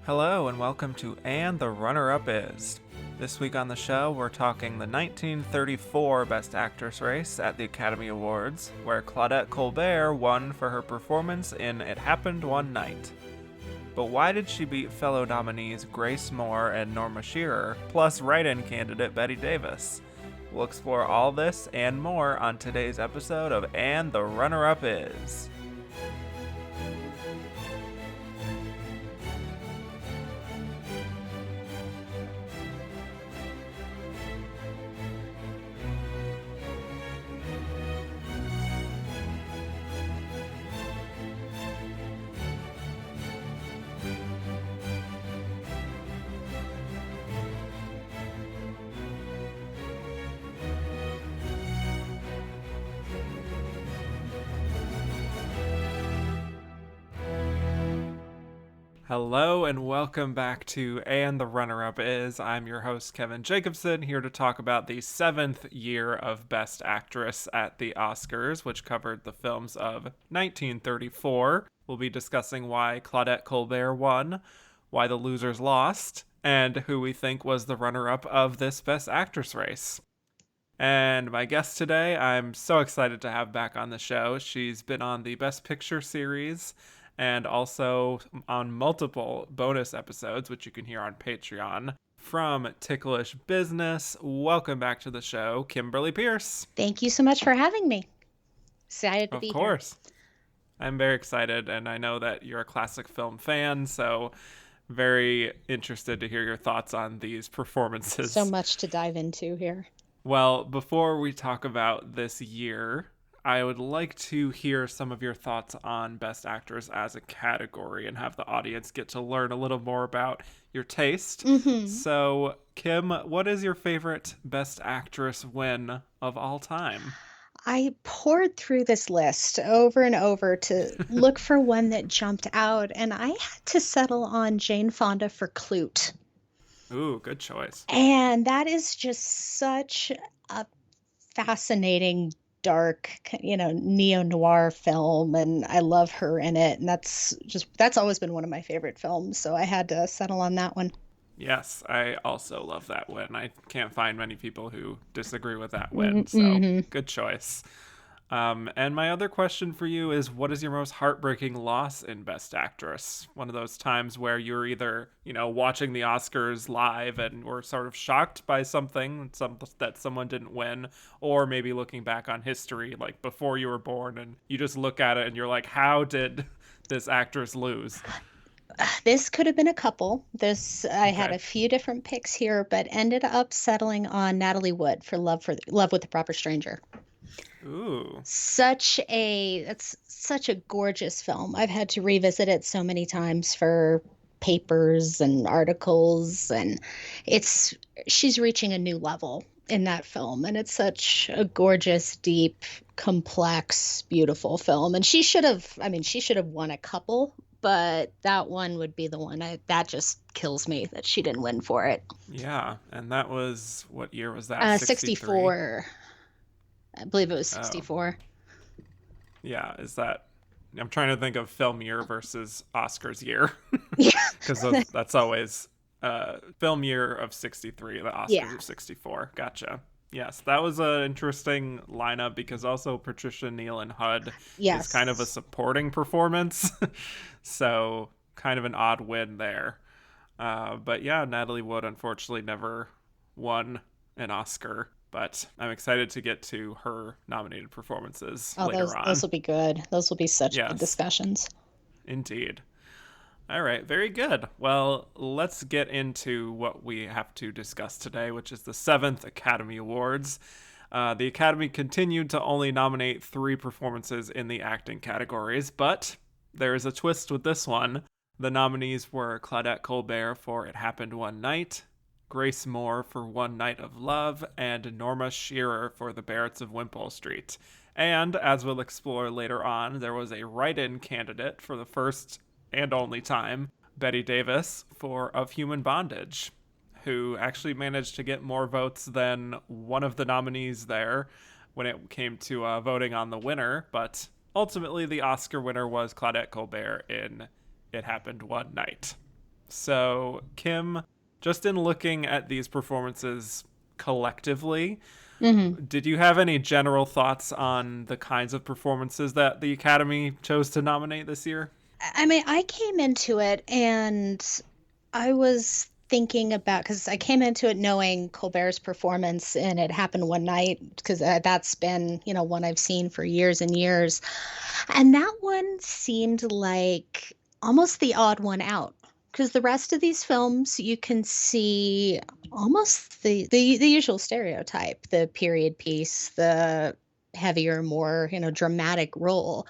Hello and welcome to And the Runner-Up Is. This week on the show, we're talking the 1934 Best Actress race at the Academy Awards, where Claudette Colbert won for her performance in It Happened One Night. But why did she beat fellow nominees Grace Moore and Norma Shearer, plus write-in candidate Bette Davis? We'll explore all this and more on today's episode of And the Runner-Up Is. Hello and welcome back to And the Runner-Up Is. I'm your host, Kevin Jacobson, here to talk about the 7th year of Best Actress at the Oscars, which covered the films of 1934. We'll be discussing why Claudette Colbert won, why the losers lost, and who we think was the runner-up of this Best Actress race. And my guest today, I'm so excited to have back on the show. She's been on the Best Picture series and also on multiple bonus episodes, which you can hear on Patreon. From Ticklish Business, welcome back to the show, Kimberly Pierce. Thank you so much for having me. Excited to be here. Of course. I'm very excited, and I know that you're a classic film fan, so very interested to hear your thoughts on these performances. So much to dive into here. Well, before we talk about this year, I would like to hear some of your thoughts on Best Actress as a category and have the audience get to learn a little more about your taste. Mm-hmm. So, Kim, what is your favorite Best Actress win of all time? I poured through this list over and over to look for one that jumped out, and I had to settle on Jane Fonda for Clute. Ooh, good choice. And that is just such a fascinating, dark, neo-noir film, and I love her in it, and that's always been one of my favorite films, so I had to settle on that one. Yes, I also love that win. I can't find many people who disagree with that win, so good choice. And my other question for you is, what is your most heartbreaking loss in Best Actress? One of those times where you're either, watching the Oscars live and were sort of shocked by something that someone didn't win, or maybe looking back on history, like before you were born, and you just look at it and you're like, how did this actress lose? This could have been a couple. I had a few different picks here, but ended up settling on Natalie Wood for Love with the Proper Stranger. Ooh. It's such a gorgeous film. I've had to revisit it so many times for papers and articles, and she's reaching a new level in that film, and it's such a gorgeous, deep, complex, beautiful film. And she should have won a couple, but that one would be the one that just kills me that she didn't win for it. Yeah, and that was, what year was that? 64. I believe it was 64. Yeah, I'm trying to think of film year versus Oscars year. Yeah. Because that's always film year of 63, the Oscars of 64. Gotcha. Yes, that was an interesting lineup because also Patricia Neal and HUD is kind of a supporting performance. So kind of an odd win there. But yeah, Natalie Wood unfortunately never won an Oscar. But I'm excited to get to her nominated performances later on. Those will be good. Those will be such good discussions. Indeed. All right, very good. Well, let's get into what we have to discuss today, which is the 7th Academy Awards. The Academy continued to only nominate 3 performances in the acting categories, but there is a twist with this one. The nominees were Claudette Colbert for It Happened One Night, Grace Moore for One Night of Love, and Norma Shearer for The Barretts of Wimpole Street. And, as we'll explore later on, there was a write-in candidate for the first and only time, Bette Davis of Human Bondage, who actually managed to get more votes than one of the nominees there when it came to voting on the winner, but ultimately the Oscar winner was Claudette Colbert in It Happened One Night. So, Kim, just in looking at these performances collectively, Hmm. did you have any general thoughts on the kinds of performances that the Academy chose to nominate this year? I mean, I came into it and I was thinking about because I came into it knowing Colbert's performance and it happened one night because that's been, one I've seen for years and years. And that one seemed like almost the odd one out because the rest of these films you can see almost the usual stereotype, the period piece, the heavier, more, dramatic role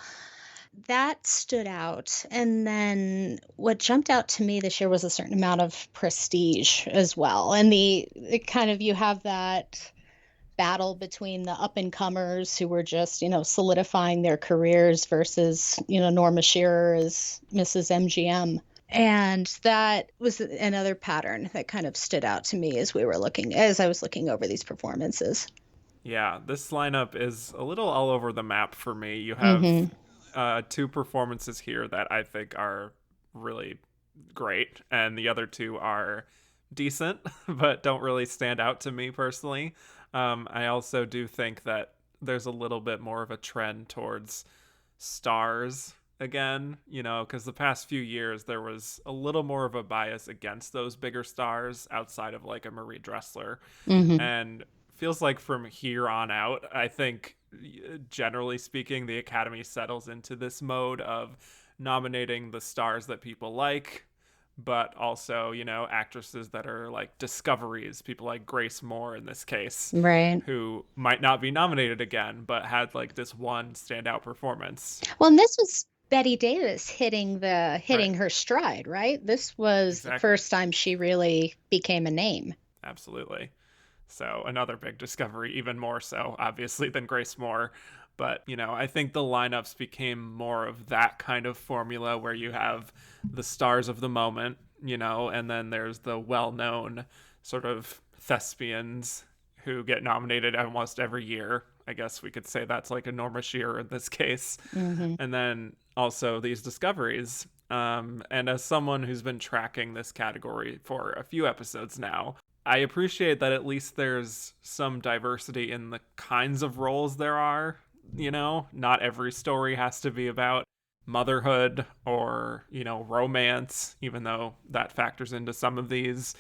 that stood out. And then what jumped out to me this year was a certain amount of prestige as well. And the kind of you have that battle between the up and comers who were just, solidifying their careers versus, Norma Shearer as Mrs. MGM. And that was another pattern that kind of stood out to me as I was looking over these performances. Yeah, this lineup is a little all over the map for me. You have Hmm. two performances here that I think are really great, and the other two are decent, but don't really stand out to me personally. I also do think that there's a little bit more of a trend towards stars again, because the past few years there was a little more of a bias against those bigger stars outside of like a Marie Dressler. Hmm. And feels like from here on out, I think generally speaking, the Academy settles into this mode of nominating the stars that people like, but also, actresses that are like discoveries, people like Grace Moore in this case, Right. who might not be nominated again, but had like this one standout performance. Well, and this was Betty Davis Right. hitting her stride, right? This was the Exactly. first time she really became a name. Absolutely. So another big discovery, even more so, obviously, than Grace Moore. But, I think the lineups became more of that kind of formula where you have the stars of the moment, and then there's the well known sort of thespians who get nominated almost every year. I guess we could say that's like a Norma Shearer in this case. Hmm. And then also these discoveries. And as someone who's been tracking this category for a few episodes now, I appreciate that at least there's some diversity in the kinds of roles there are. Not every story has to be about motherhood or, romance, even though that factors into some of these.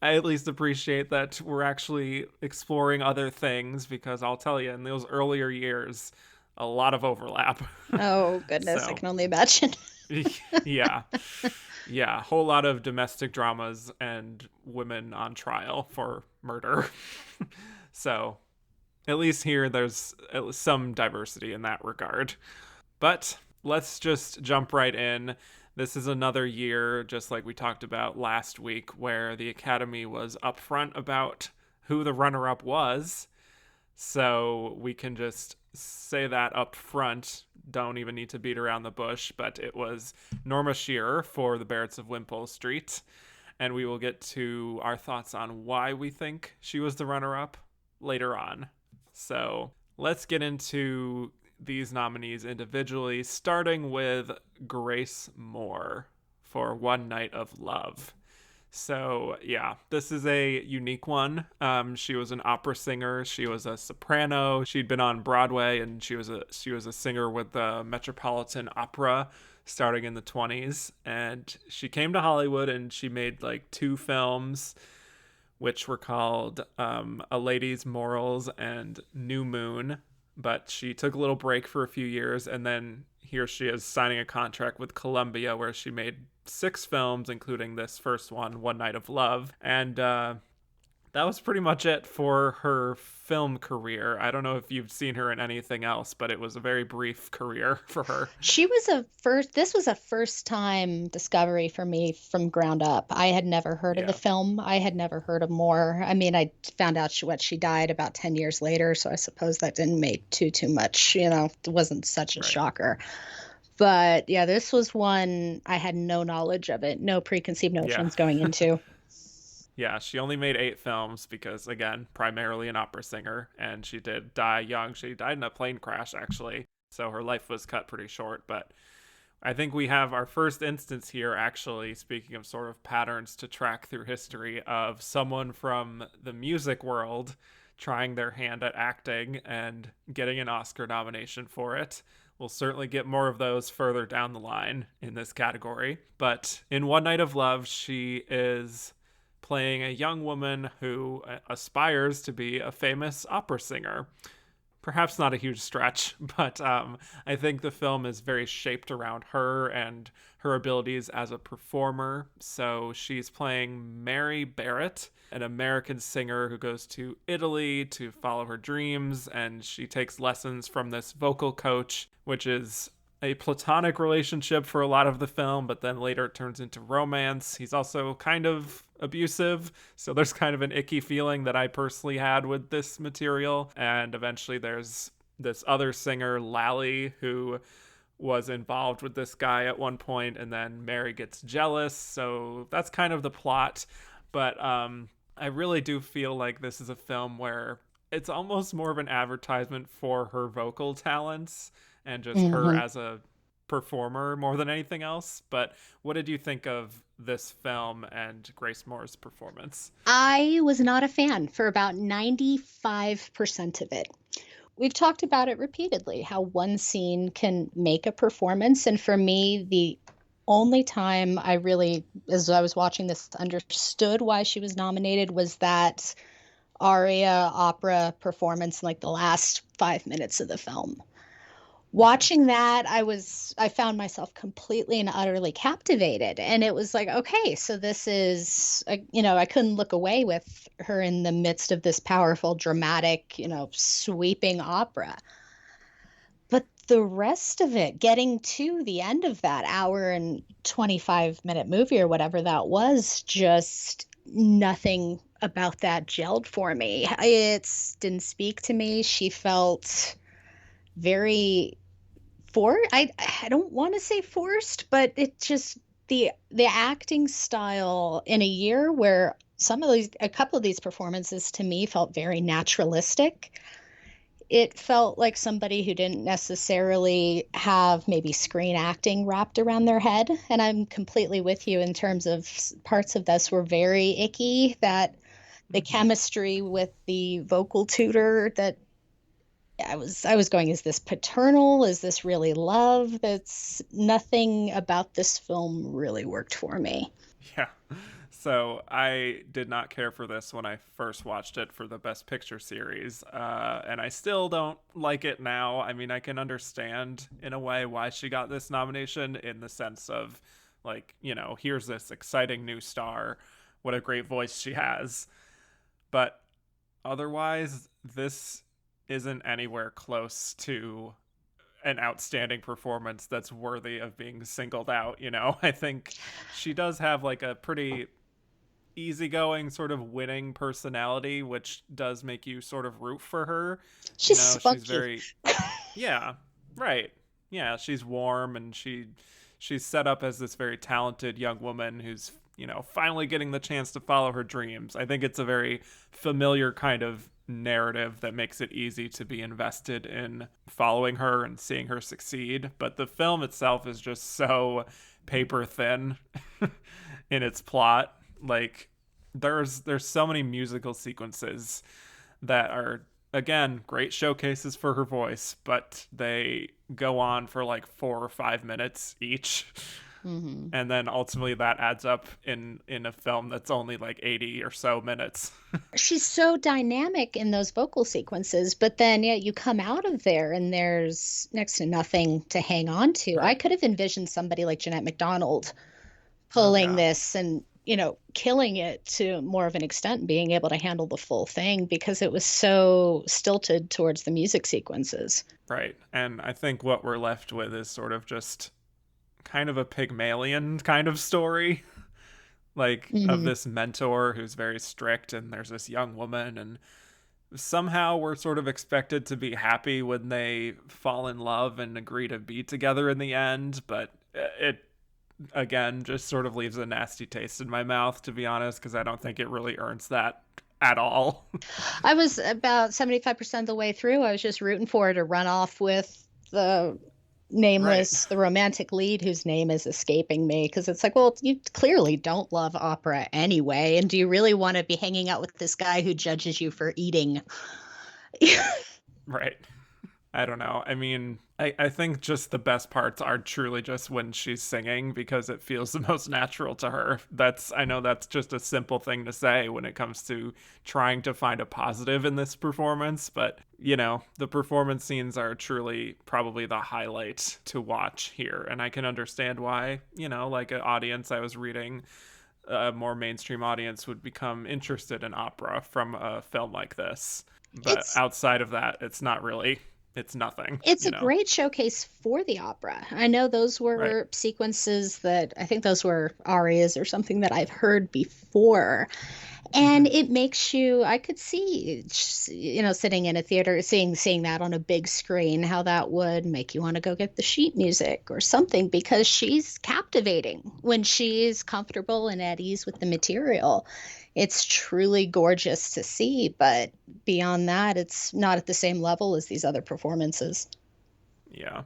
I at least appreciate that we're actually exploring other things because I'll tell you, in those earlier years, a lot of overlap. Oh, goodness, I So, can only imagine. yeah. Yeah, a whole lot of domestic dramas and women on trial for murder. So, at least here there's some diversity in that regard. But let's just jump right in. This is another year, just like we talked about last week, where the Academy was upfront about who the runner up was. So we can just say that up front. Don't even need to beat around the bush, but it was Norma Shearer for the Barretts of Wimpole Street. And we will get to our thoughts on why we think she was the runner up later on. So let's get into these nominees individually, starting with Grace Moore for One Night of Love. So yeah, this is a unique one. She was an opera singer. She was a soprano. She'd been on Broadway, and she was a singer with the Metropolitan Opera starting in the 20s. And she came to Hollywood, and she made like two films, which were called A Lady's Morals and New Moon. But she took a little break for a few years, and then here she is signing a contract with Columbia, where she made six films, including this first one, One Night of Love. And that was pretty much it for her film career. I don't know if you've seen her in anything else, but it was a very brief career for her. This was a first time discovery for me from ground up. I had never heard of the Yeah, film. I had never heard of Moore. I mean, I found out she died about 10 years later, so I suppose that didn't make too much, it wasn't such a right. shocker. But yeah, this was one I had no knowledge of it, no preconceived Yeah. notions going into. Yeah, she only made eight films because, again, primarily an opera singer, and she did die young. She died in a plane crash, actually, so her life was cut pretty short. But I think we have our first instance here, actually, speaking of sort of patterns to track through history, of someone from the music world trying their hand at acting and getting an Oscar nomination for it. We'll certainly get more of those further down the line in this category. But in One Night of Love, she is playing a young woman who aspires to be a famous opera singer. Perhaps not a huge stretch, but I think the film is very shaped around her and her abilities as a performer. So she's playing Mary Barrett, an American singer who goes to Italy to follow her dreams, and she takes lessons from this vocal coach, which is a platonic relationship for a lot of the film, but then later it turns into romance. He's also kind of abusive, so there's kind of an icky feeling that I personally had with this material. And eventually there's this other singer, Lally, who was involved with this guy at one point, and then Mary gets jealous, so that's kind of the plot. But I really do feel like this is a film where it's almost more of an advertisement for her vocal talents and just her Hmm. as a performer more than anything else. But what did you think of this film and Grace Moore's performance? I was not a fan for about 95% of it. We've talked about it repeatedly, how one scene can make a performance. And for me, the only time I really, as I was watching this, understood why she was nominated was that aria opera performance in like the last 5 minutes of the film. Watching that, I found myself completely and utterly captivated, and it was like, okay, so this is I couldn't look away with her in the midst of this powerful, dramatic, sweeping opera. But the rest of it, getting to the end of that hour and 25-minute movie or whatever that was, just nothing about that gelled for me. It didn't speak to me. She felt very I don't want to say forced, but it just the acting style in a year where a couple of these performances to me felt very naturalistic. It felt like somebody who didn't necessarily have maybe screen acting wrapped around their head. And I'm completely with you in terms of parts of this were very icky, that the Mm-hmm. chemistry with the vocal tutor, that I was going, is this paternal? Is this really love? That's nothing about this film really worked for me. Yeah. So I did not care for this when I first watched it for the Best Picture series, and I still don't like it now. I mean, I can understand in a way why she got this nomination, in the sense of, like, here's this exciting new star. What a great voice she has. But otherwise, this isn't anywhere close to an outstanding performance that's worthy of being singled out. I think she does have like a pretty easygoing sort of winning personality, which does make you sort of root for her. She's She's spunky. very, yeah, right. Yeah, she's warm, and she's set up as this very talented young woman who's, finally getting the chance to follow her dreams. I think it's a very familiar kind of narrative that makes it easy to be invested in following her and seeing her succeed. But the film itself is just so paper thin in its plot. Like, there's so many musical sequences that are, again, great showcases for her voice, but they go on for like 4 or 5 minutes each. Hmm. And then ultimately that adds up in a film that's only like 80 or so minutes. She's so dynamic in those vocal sequences, but then yeah, you come out of there and there's next to nothing to hang on to. I Right. could have envisioned somebody like Jeanette MacDonald Oh pulling yeah. this and killing it to more of an extent, being able to handle the full thing because it was so stilted towards the music sequences. Right. And I think what we're left with is sort of just kind of a Pygmalion kind of story, like, of Hmm. this mentor who's very strict, and there's this young woman, and somehow we're sort of expected to be happy when they fall in love and agree to be together in the end. But it, again, just sort of leaves a nasty taste in my mouth, to be honest, because I don't think it really earns that at all. I was about 75% of the way through. I was just rooting for her to run off with the Right. nameless, the romantic lead whose name is escaping me, because it's like, well, you clearly don't love opera anyway, and do you really want to be hanging out with this guy who judges you for eating? Right. I don't know. I mean, I think just the best parts are truly just when she's singing because it feels the most natural to her. I know that's just a simple thing to say when it comes to trying to find a positive in this performance, but the performance scenes are truly probably the highlight to watch here. And I can understand why, like an audience I was reading, a more mainstream audience would become interested in opera from a film like this. But It's outside of that, it's nothing, it's a great showcase for the opera. I know those Right. were sequences that I think those were arias or something that I've heard before. And Mm-hmm. it makes you, I could see, sitting in a theater, seeing that on a big screen, how that would make you want to go get the sheet music or something, because she's captivating when she's comfortable and at ease with the material. It's truly gorgeous to see, but beyond that, it's not at the same level as these other performances. Yeah.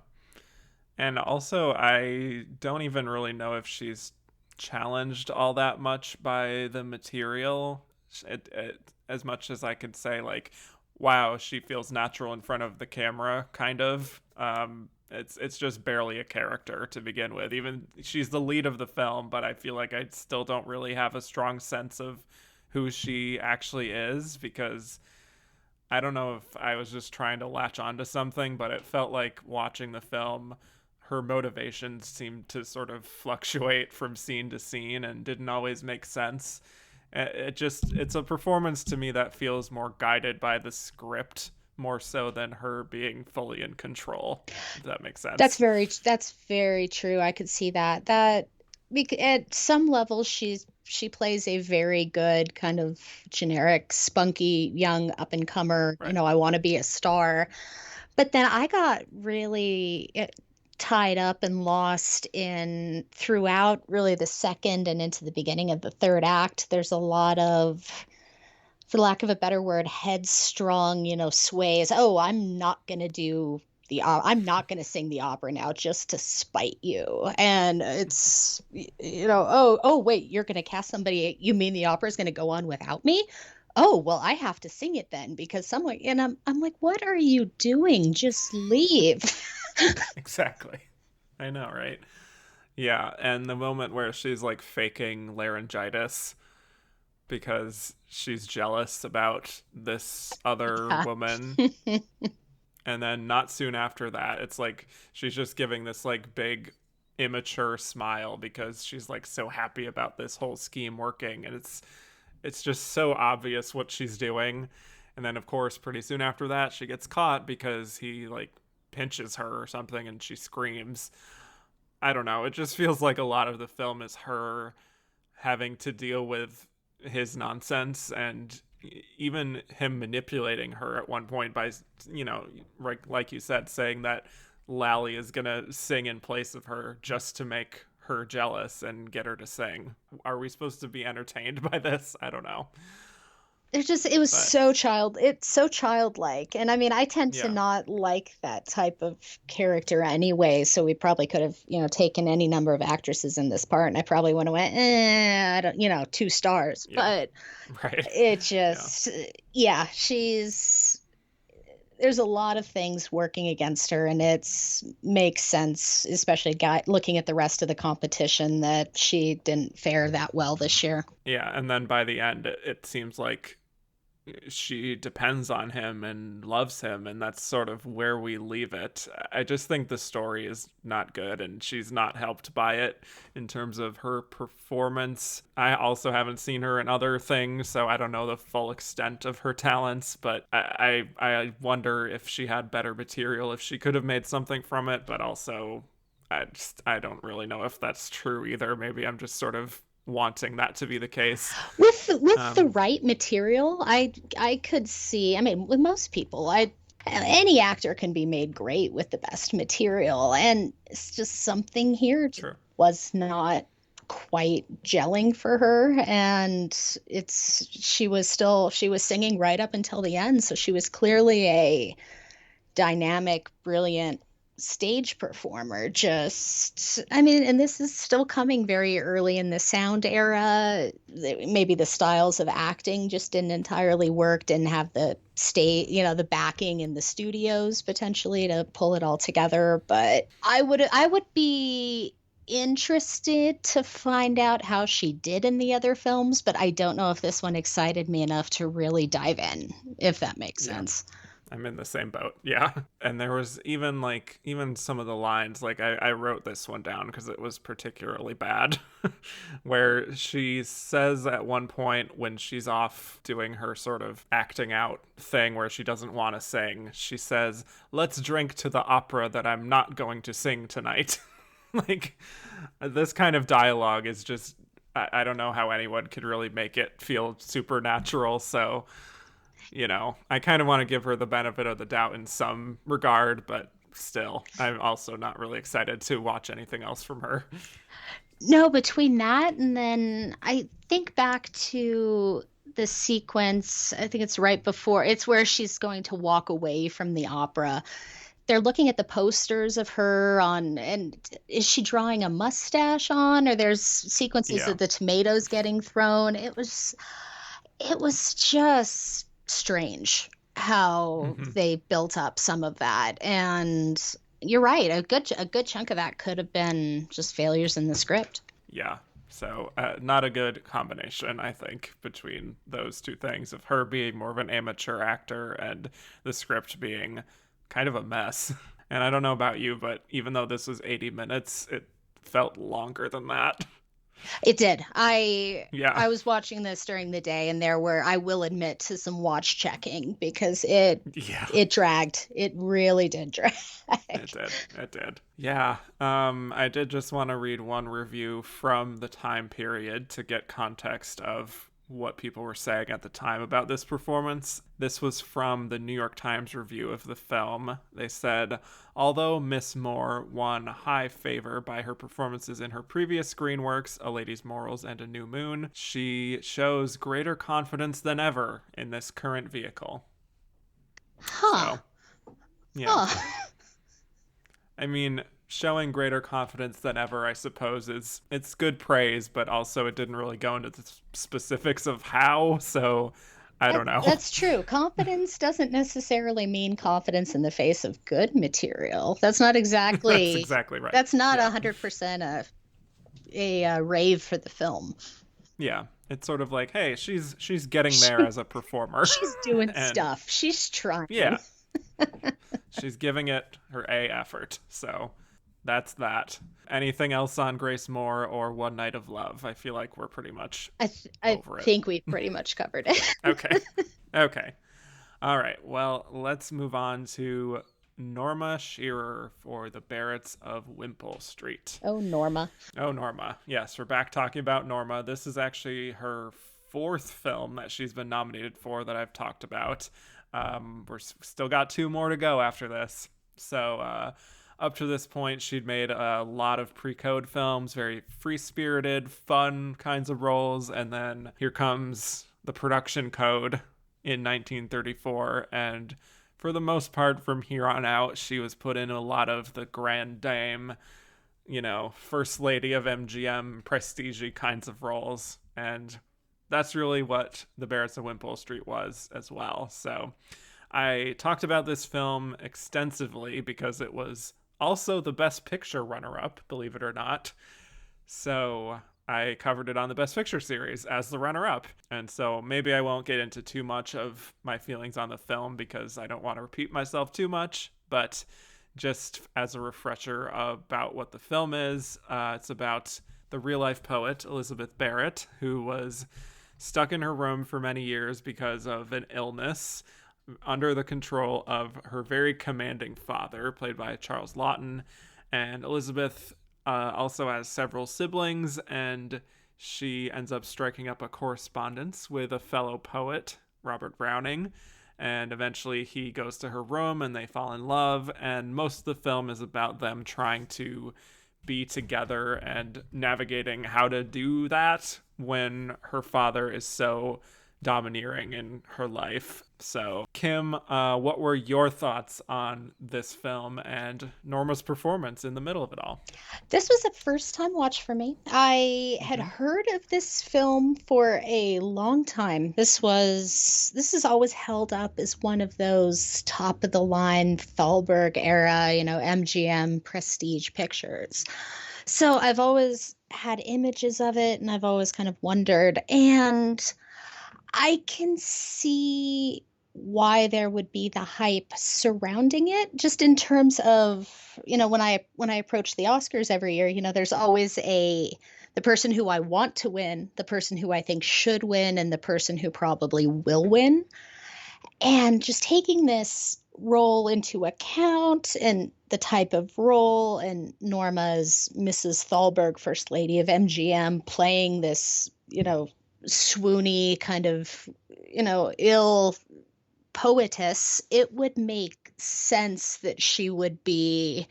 And also, I don't even really know if she's challenged all that much by the material. As much as I could say, like, wow, she feels natural in front of the camera, kind of. It's just barely a character to begin with. Even she's the lead of the film, but I feel like I still don't really have a strong sense of who she actually is because I don't know if I was just trying to latch onto something, but it felt like watching the film, her motivations seemed to sort of fluctuate from scene to scene and didn't always make sense. It's a performance to me that feels more guided by the script more so than her being fully in control. If that makes sense. That's very true. I could see that. At some level she plays a very good kind of generic, spunky, young up and comer, Right. I want to be a star. But then I got really tied up and lost in throughout really the second and into the beginning of the third act. There's a lot of, for lack of a better word, headstrong, sways. Oh, I'm not going to sing the opera now just to spite you. And it's, oh, wait, you're going to cast somebody. You mean the opera is going to go on without me? Oh, well, I have to sing it then because someone, and I'm like, what are you doing? Just leave. Exactly. I know, right? Yeah, and the moment where she's like faking laryngitis because she's jealous about this other Yeah. woman. And then not soon after that, it's like she's just giving this like big immature smile because she's like so happy about this whole scheme working and it's just so obvious what she's doing. And then of course pretty soon after that she gets caught because he like pinches her or something and she screams. I don't know, it just feels like a lot of the film is her having to deal with his nonsense and even him manipulating her at one point by like you said saying that Lally is gonna sing in place of her just to make her jealous and get her to sing. Are we supposed to be entertained by this? I don't know. It was But it's so childlike. And I mean, I tend to yeah. not like that type of character anyway. So we probably could have, taken any number of actresses in this part and I probably would have went, I don't, 2 stars. Yeah. But Right. it Yeah. just, yeah, there's a lot of things working against her and it's makes sense, especially looking at the rest of the competition, that she didn't fare that well this year. Yeah, and then by the end it seems like she depends on him and loves him, and that's sort of where we leave it. I just think the story is not good and she's not helped by it in terms of her performance. I also haven't seen her in other things, so I don't know the full extent of her talents, but I wonder if she had better material, if she could have made something from it, but also I don't really know if that's true either. Maybe I'm just sort of wanting that to be the case. With the Um, right material, I could see. I mean, with most people, I any actor can be made great with the best material, and it's just something here True. was not quite gelling for her, and she was singing right up until the end, so she was clearly a dynamic, brilliant stage performer. Just, I mean, and this is still coming very early in the sound era. Maybe the styles of acting just didn't entirely work, didn't have the state, the backing in the studios potentially to pull it all together. But I would be interested to find out how she did in the other films, but I don't know if this one excited me enough to really dive in, if that makes Yeah. sense. I'm in the same boat. Yeah. And there was even some of the lines, like I wrote this one down because it was particularly bad, where she says at one point when she's off doing her sort of acting out thing where she doesn't want to sing, she says, "Let's drink to the opera that I'm not going to sing tonight." Like, this kind of dialogue is just, I don't know how anyone could really make it feel supernatural. So, I kind of want to give her the benefit of the doubt in some regard, but still, I'm also not really excited to watch anything else from her. No, between that and then I think back to the sequence, I think it's right before, it's where she's going to walk away from the opera. They're looking at the posters of her on, and is she drawing a mustache on, or there's sequences Yeah. of the tomatoes getting thrown? It was just strange how Hmm. they built up some of that. And you're right, a good chunk of that could have been just failures in the script. Yeah. So, not a good combination, I think, between those two things of her being more of an amateur actor and the script being kind of a mess. And I don't know about you, but even though this was 80 minutes, it felt longer than that. It did. I Yeah. I was watching this during the day, and there were, I will admit, to some watch checking because it Yeah. it dragged. It really did drag. It did. It did. Yeah. I did just want to read one review from the time period to get context of what people were saying at the time about this performance. This was from the New York Times review of the film. They said, although Miss Moore won high favor by her performances in her previous screen works, A Lady's Morals and A New Moon, she shows greater confidence than ever in this current vehicle. Huh. So, yeah. Huh. I mean, showing greater confidence than ever, I suppose, it's good praise, but also it didn't really go into the specifics of how, so I don't know. That's true. Confidence doesn't necessarily mean confidence in the face of good material. That's not That's exactly, exactly right. that's not Yeah. 100% a rave for the film. Yeah. It's sort of like, hey, she's getting there She, as a performer. she's doing And stuff. She's trying. yeah, she's giving it her A effort. So that's that. Anything else on Grace Moore or One Night of Love? I feel like we're pretty much I over it. think we've pretty much covered it. Okay. Okay. All right. Well, let's move on to Norma Shearer for the Barretts of Wimpole Street. Oh, Norma. Oh, Norma. Yes, we're back talking about Norma. This is actually her fourth film that she's been nominated for that I've talked about. We're still got two more to go after this. So, up to this point, she'd made a lot of pre-code films, very free-spirited, fun kinds of roles, and then here comes the production code in 1934, and for the most part, from here on out, she was put in a lot of the grand dame, first lady of MGM, prestige kinds of roles, and that's really what the Barretts of Wimpole Street was as well. So I talked about this film extensively because it was also the Best Picture runner-up, believe it or not. So I covered it on the Best Picture series as the runner-up. And so maybe I won't get into too much of my feelings on the film because I don't want to repeat myself too much. But just as a refresher about what the film is, it's about the real-life poet, Elizabeth Barrett, who was stuck in her room for many years because of an illness under the control of her very commanding father, played by Charles Laughton. And Elizabeth also has several siblings, and she ends up striking up a correspondence with a fellow poet, Robert Browning. And eventually he goes to her room and they fall in love. And most of the film is about them trying to be together and navigating how to do that when her father is so domineering in her life. So, Kim, what were your thoughts on this film and Norma's performance in the middle of it all? This was a first time watch for me. I had Hmm. heard of this film for a long time. This is always held up as one of those top of the line Thalberg era, MGM prestige pictures. So I've always had images of it and I've always kind of wondered. And I can see why there would be the hype surrounding it, just in terms of, when I approach the Oscars every year, there's always the person who I want to win, the person who I think should win, and the person who probably will win. And just taking this role into account and the type of role, and Norma's Mrs. Thalberg, First Lady of MGM, playing this, swoony kind of, ill poetess, it would make sense that she would be,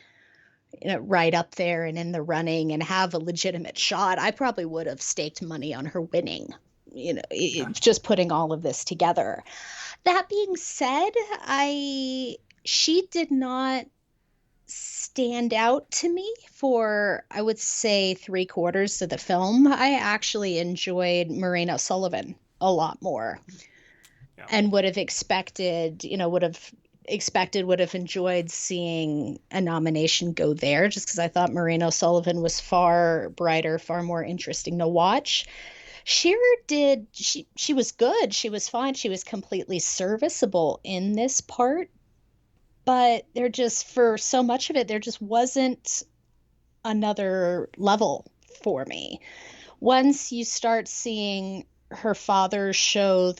right up there and in the running and have a legitimate shot. I probably would have staked money on her winning, Yeah. just putting all of this together. That being said, she did not stand out to me for, I would say, three-quarters of the film. I actually enjoyed Marina Sullivan a lot more, Yeah. and would have enjoyed seeing a nomination go there, just because I thought Marina Sullivan was far brighter, far more interesting to watch. Shearer she was good. She was fine. She was completely serviceable in this part, but for so much of it, there just wasn't another level for me. Once you start seeing her father show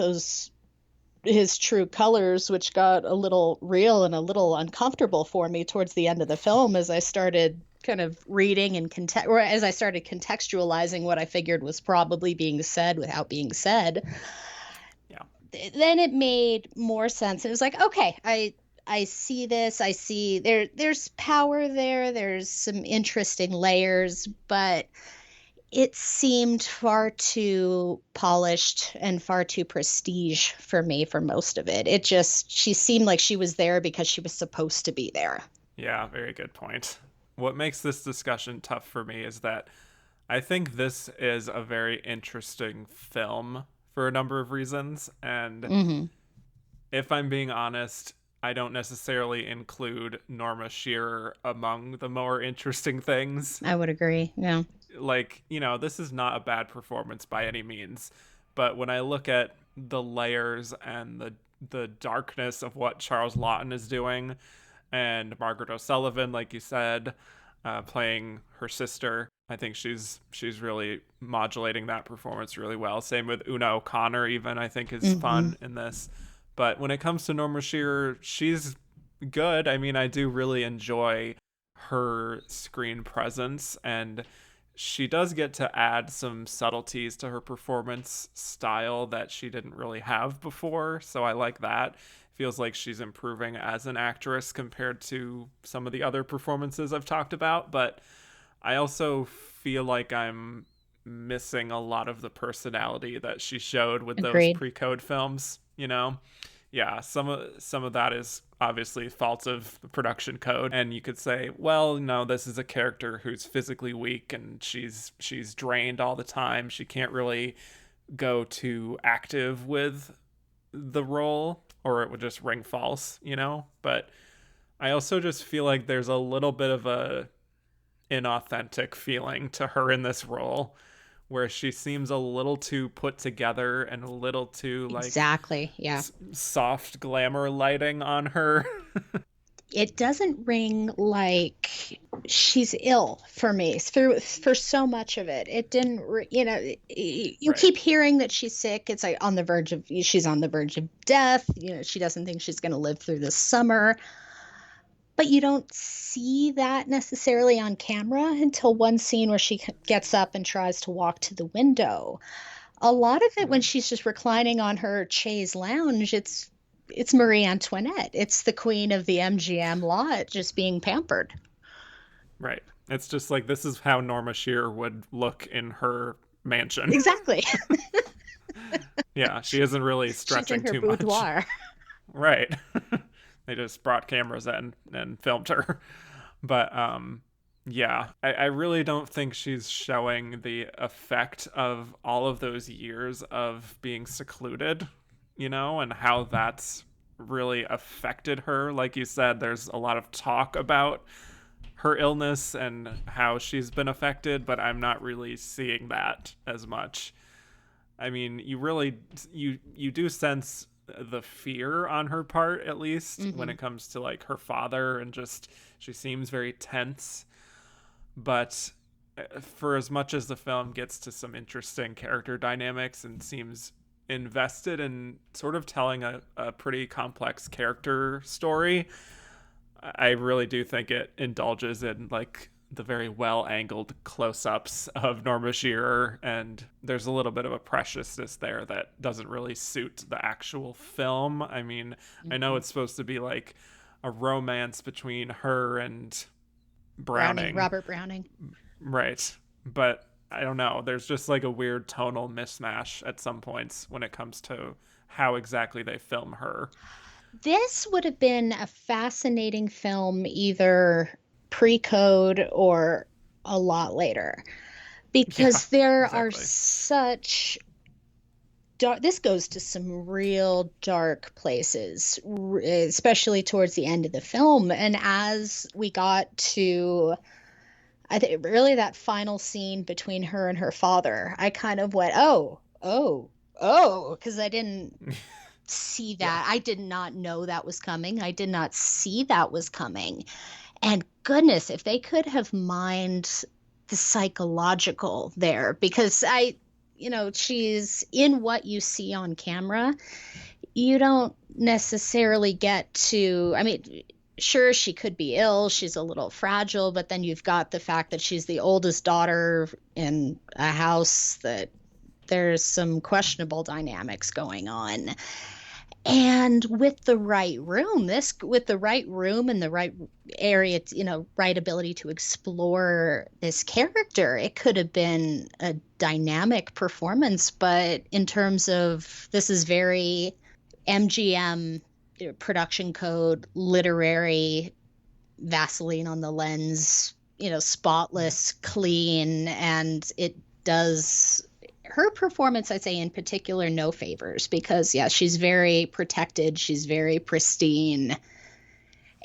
his true colors, which got a little real and a little uncomfortable for me towards the end of the film, as I started kind of reading and or as I started contextualizing what I figured was probably being said without being said, Yeah. then it made more sense. It was like, okay, I see this. I see there's power there. There's some interesting layers, but it seemed far too polished and far too prestige for me for most of it. She seemed like she was there because she was supposed to be there. Yeah, very good point. What makes this discussion tough for me is that I think this is a very interesting film for a number of reasons. And Hmm. if I'm being honest, I don't necessarily include Norma Shearer among the more interesting things. I would agree. Yeah. Like, this is not a bad performance by any means, but when I look at the layers and the darkness of what Charles Laughton is doing, and Margaret O'Sullivan, like you said, playing her sister, I think she's really modulating that performance really well. Same with Una O'Connor, even, I think, is Hmm. fun in this. But when it comes to Norma Shearer, she's good. I mean, I do really enjoy her screen presence, and she does get to add some subtleties to her performance style that she didn't really have before. So I like that. Feels like she's improving as an actress compared to some of the other performances I've talked about. But I also feel like I'm missing a lot of the personality that she showed with those Agreed. pre-code films. Yeah, some of that is obviously fault of the production code, and you could say, well, no, this is a character who's physically weak and she's drained all the time. She can't really go too active with the role, or it would just ring false. But I also just feel like there's a little bit of a inauthentic feeling to her in this role, where she seems a little too put together and a little too like Exactly. Yeah. soft glamour lighting on her. It doesn't ring like she's ill for me for so much of it. It didn't, you Right. keep hearing that she's sick. It's like she's on the verge of death. She doesn't think she's going to live through the summer, but you don't see that necessarily on camera until one scene where she gets up and tries to walk to the window. A lot of it, when Mm, she's just reclining on her chaise lounge, it's Marie Antoinette. It's the queen of the MGM lot just being pampered. right. It's just like this is how Norma Shearer would look in her mansion. Exactly. Yeah, she isn't really She's in stretching her too much. boudoir. Right. They just brought cameras in and filmed her. But yeah, I really don't think she's showing the effect of all of those years of being secluded, and how that's really affected her. Like you said, there's a lot of talk about her illness and how she's been affected, but I'm not really seeing that as much. I mean, you do sense the fear on her part, at least when Hmm. it comes to like her father, and just she seems very tense. But for as much as the film gets to some interesting character dynamics and seems invested in sort of telling a pretty complex character story, I really do think it indulges in like the very well angled close ups of Norma Shearer, and there's a little bit of a preciousness there that doesn't really suit the actual film. I mean, I know Hmm. it's supposed to be like a romance between her and Browning, Browning, Robert Browning. right? But I don't know. There's just like a weird tonal mismatch at some points when it comes to how exactly they film her. This would have been a fascinating film either pre-code or a lot later Yeah, because there are exactly. such dark, this goes to some real dark places, especially towards the end of the film. And as we got to, I think really that final scene between her and her father, I kind of went, oh, because I didn't see Yeah. that. I did not know that was coming. I did not see that was coming. And goodness, if they could have mined the psychological there, because she's in what you see on camera. You don't necessarily get to, I mean, sure, she could be ill, she's a little fragile, but then you've got the fact that she's the oldest daughter in a house that there's some questionable dynamics going on. And with the right room, this with the right room and the right area, right ability to explore this character, it could have been a dynamic performance. But in terms of this is very MGM production code, literary, Vaseline on the lens, spotless, clean, and it does her performance, I'd say in particular, no favors because, yeah, she's very protected, she's very pristine,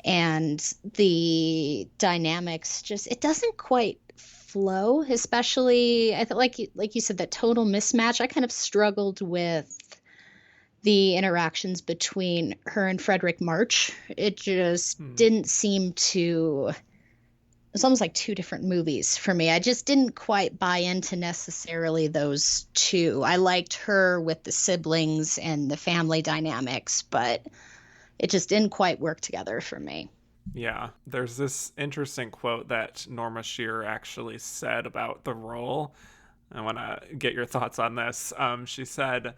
and the dynamics just it doesn't quite flow. Especially, I thought, like you said, that total mismatch. I kind of struggled with the interactions between her and Frederick March. It just Hmm. didn't seem to it's almost like two different movies for me. I just didn't quite buy into necessarily those two. I liked her with the siblings and the family dynamics, but it just didn't quite work together for me. Yeah, there's this interesting quote that Norma Shearer actually said about the role. I want to get your thoughts on this. She said,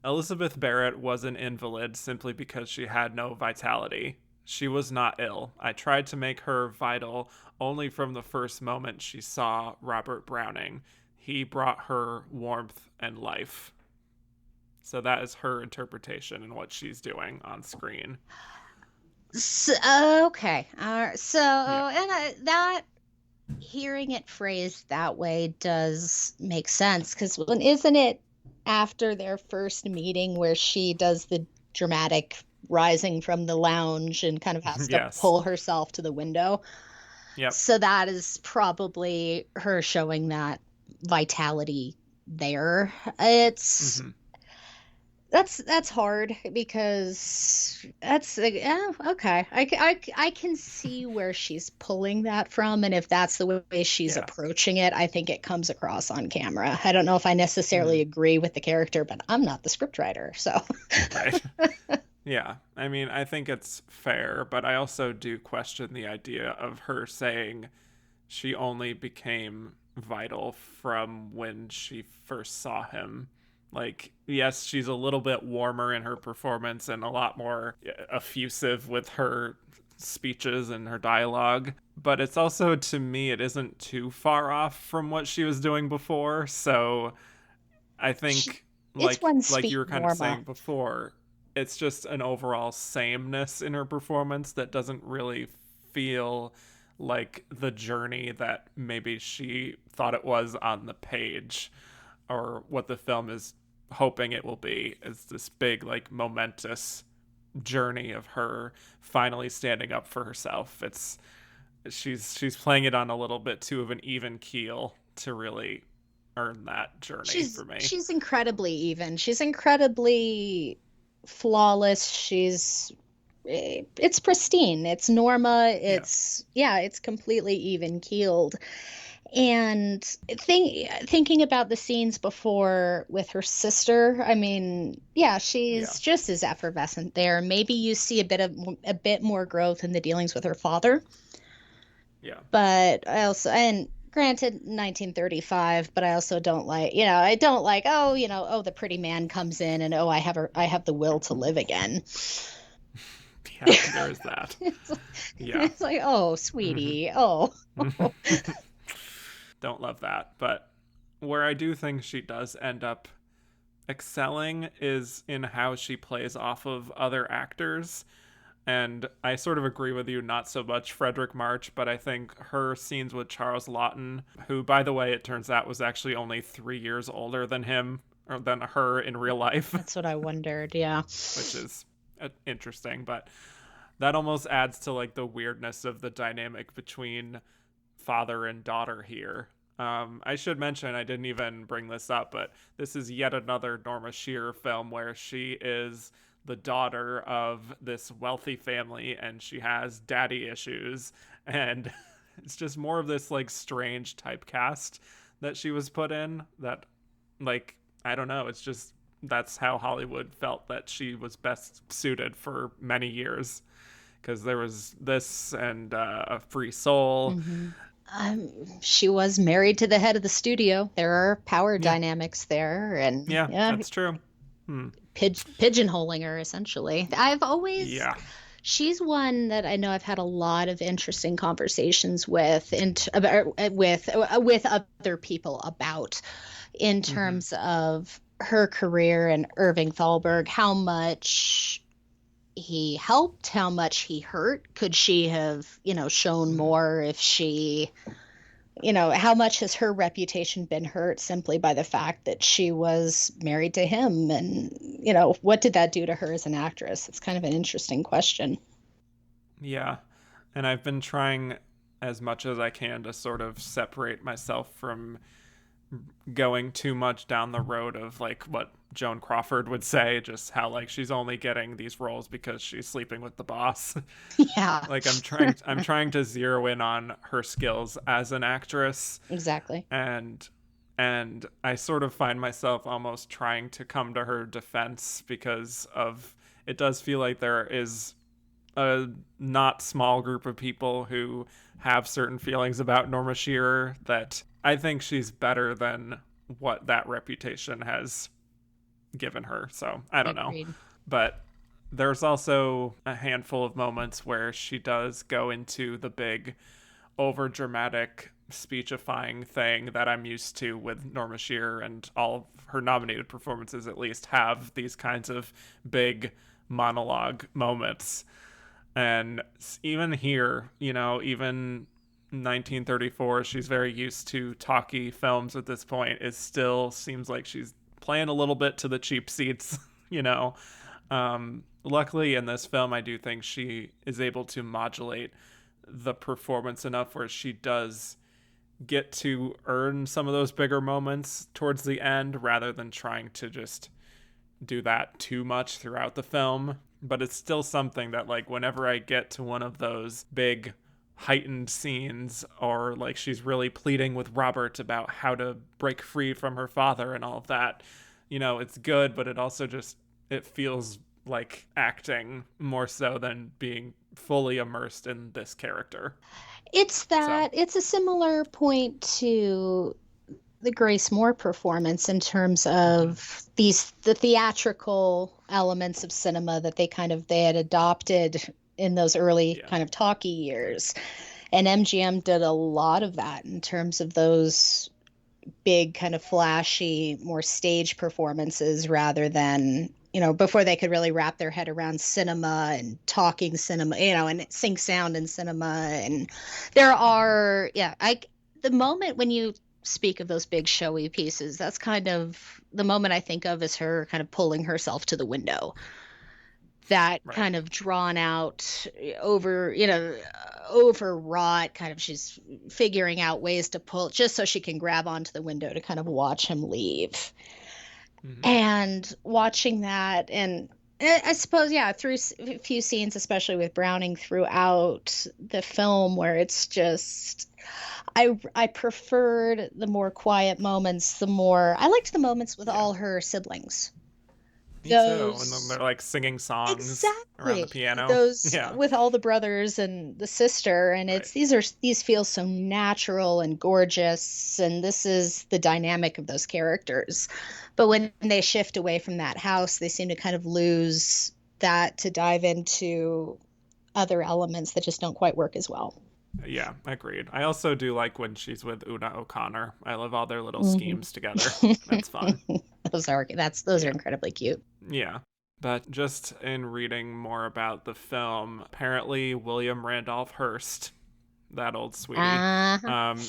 Elizabeth Barrett was an invalid simply because she had no vitality. She was not ill. I tried to make her vital only from the first moment she saw Robert Browning. He brought her warmth and life. So that is her interpretation and what she's doing on screen. So, okay. So, Yeah. that hearing it phrased that way does make sense because when isn't it after their first meeting where she does the dramatic rising from the lounge and kind of has to Yes. pull herself to the window? Yep. So that is probably her showing that vitality there. It's Mm-hmm. that's hard because that's yeah, okay. I can see where she's pulling that from, and if that's the way she's Yeah. approaching it, I think it comes across on camera. I don't know if I Mm-hmm. necessarily agree with the character, but I'm not the scriptwriter, so. Right. Yeah, I mean, I think it's fair, but I also do question the idea of her saying she only became vital from when she first saw him. Like, yes, she's a little bit warmer in her performance and a lot more effusive with her speeches and her dialogue, but it's also, to me, it isn't too far off from what she was doing before. So I She, think. It's one like speed you were kind of Norma. saying before, it's just an overall sameness in her performance that doesn't really feel like the journey that maybe she thought it was on the page, or what the film is hoping it will be, is this big, like, momentous journey of her finally standing up for herself. It's she's playing it on a little bit too of an even keel to really earn that journey for me. She's incredibly even. She's incredibly flawless. It's pristine. It's Norma. Yeah. It's completely even keeled. And thinking about the scenes before with her sister, I mean, yeah, Yeah. she's just as effervescent there. Maybe you see a bit more growth in the dealings with her father, Yeah. but I also, and granted 1935, but I also don't like, I don't like, oh, the pretty man comes in and I have the will to live again. Yeah, there is that. it's, Yeah. it's like, oh, Mm-hmm. sweetie, oh. Don't love that. But where I do think she does end up excelling is in how she plays off of other actors. And I sort of agree with you, not so much Frederick March, but I think her scenes with Charles Laughton, who, by the way, it turns out was actually only 3 years older than him, or than her in real life, That's what I wondered. Yeah. which is interesting. But that almost adds to like the weirdness of the dynamic between father and daughter here. I should mention, I didn't even bring this up, but this is yet another Norma Shearer film where she is the daughter of this wealthy family and she has daddy issues. And it's just more of this like strange typecast that she was put in that, like, I don't know, it's just that's how Hollywood felt that she was best suited for many years, because there was this and a Free Soul. hmm she was married to the head of the studio. There are power Yeah, dynamics there, and yeah, yeah, that's true. Hmm. pigeonholing her essentially. Yeah. She's one that I know I've had a lot of interesting conversations with, with other people about, in Mm-hmm. terms of her career and Irving Thalberg, how much he helped, how much he hurt. Could she have, shown Mm-hmm. more if she, how much has her reputation been hurt simply by the fact that she was married to him? And, what did that do to her as an actress? It's kind of an interesting question. Yeah. And I've been trying as much as I can to sort of separate myself from going too much down the road of like what Joan Crawford would say, just how like she's only getting these roles because she's sleeping with the boss. Yeah, Like I'm trying to zero in on her skills as an actress, exactly. and I sort of find myself almost trying to come to her defense because of it does feel like there is a not small group of people who have certain feelings about Norma Shearer that I think she's better than what that reputation has given her. So I don't know. Agreed. But there's also a handful of moments where she does go into the big over dramatic speechifying thing that I'm used to with Norma Shearer, and all of her nominated performances at least have these kinds of big monologue moments. And even here, even 1934, she's very used to talky films at this point. It still seems like she's playing a little bit to the cheap seats, you know. Luckily, in this film, I do think she is able to modulate the performance enough where she does get to earn some of those bigger moments towards the end rather than trying to just do that too much throughout the film. But it's still something that, like, whenever I get to one of those big heightened scenes, or like she's really pleading with Robert about how to break free from her father and all of that, it's good, but it also just it feels like acting more so than being fully immersed in this character. So It's a similar point to the Grace Moore performance in terms mm-hmm. of the theatrical elements of cinema that they had adopted in those early Yeah. kind of talkie years. And MGM did a lot of that in terms of those big kind of flashy, more stage performances rather than, before they could really wrap their head around cinema and talking cinema, and sync sound in cinema. And there are, yeah, the moment when you speak of those big showy pieces, that's kind of the moment I think of as her kind of pulling herself to the window. That Right. kind of drawn out, overwrought kind of, she's figuring out ways to pull just so she can grab onto the window to kind of watch him leave. Hmm. And watching that, and I suppose, yeah, through a few scenes, especially with Browning throughout the film, where it's just, I preferred the more quiet moments. I liked the moments with Yeah. all her siblings. Me too. And then Those they're like singing songs around the Exactly. piano. Those Yeah. with all the brothers and the sister, and Right. these feel so natural and gorgeous, and this is the dynamic of those characters. But when they shift away from that house, they seem to kind of lose that to dive into other elements that just don't quite work as well. Yeah, agreed. I also do like when she's with Una O'Connor. I love all their little Mhm. schemes together. That's fun. Those are Yeah. incredibly cute. Yeah. But just in reading more about the film, apparently William Randolph Hearst, that old sweetie, Uh, um,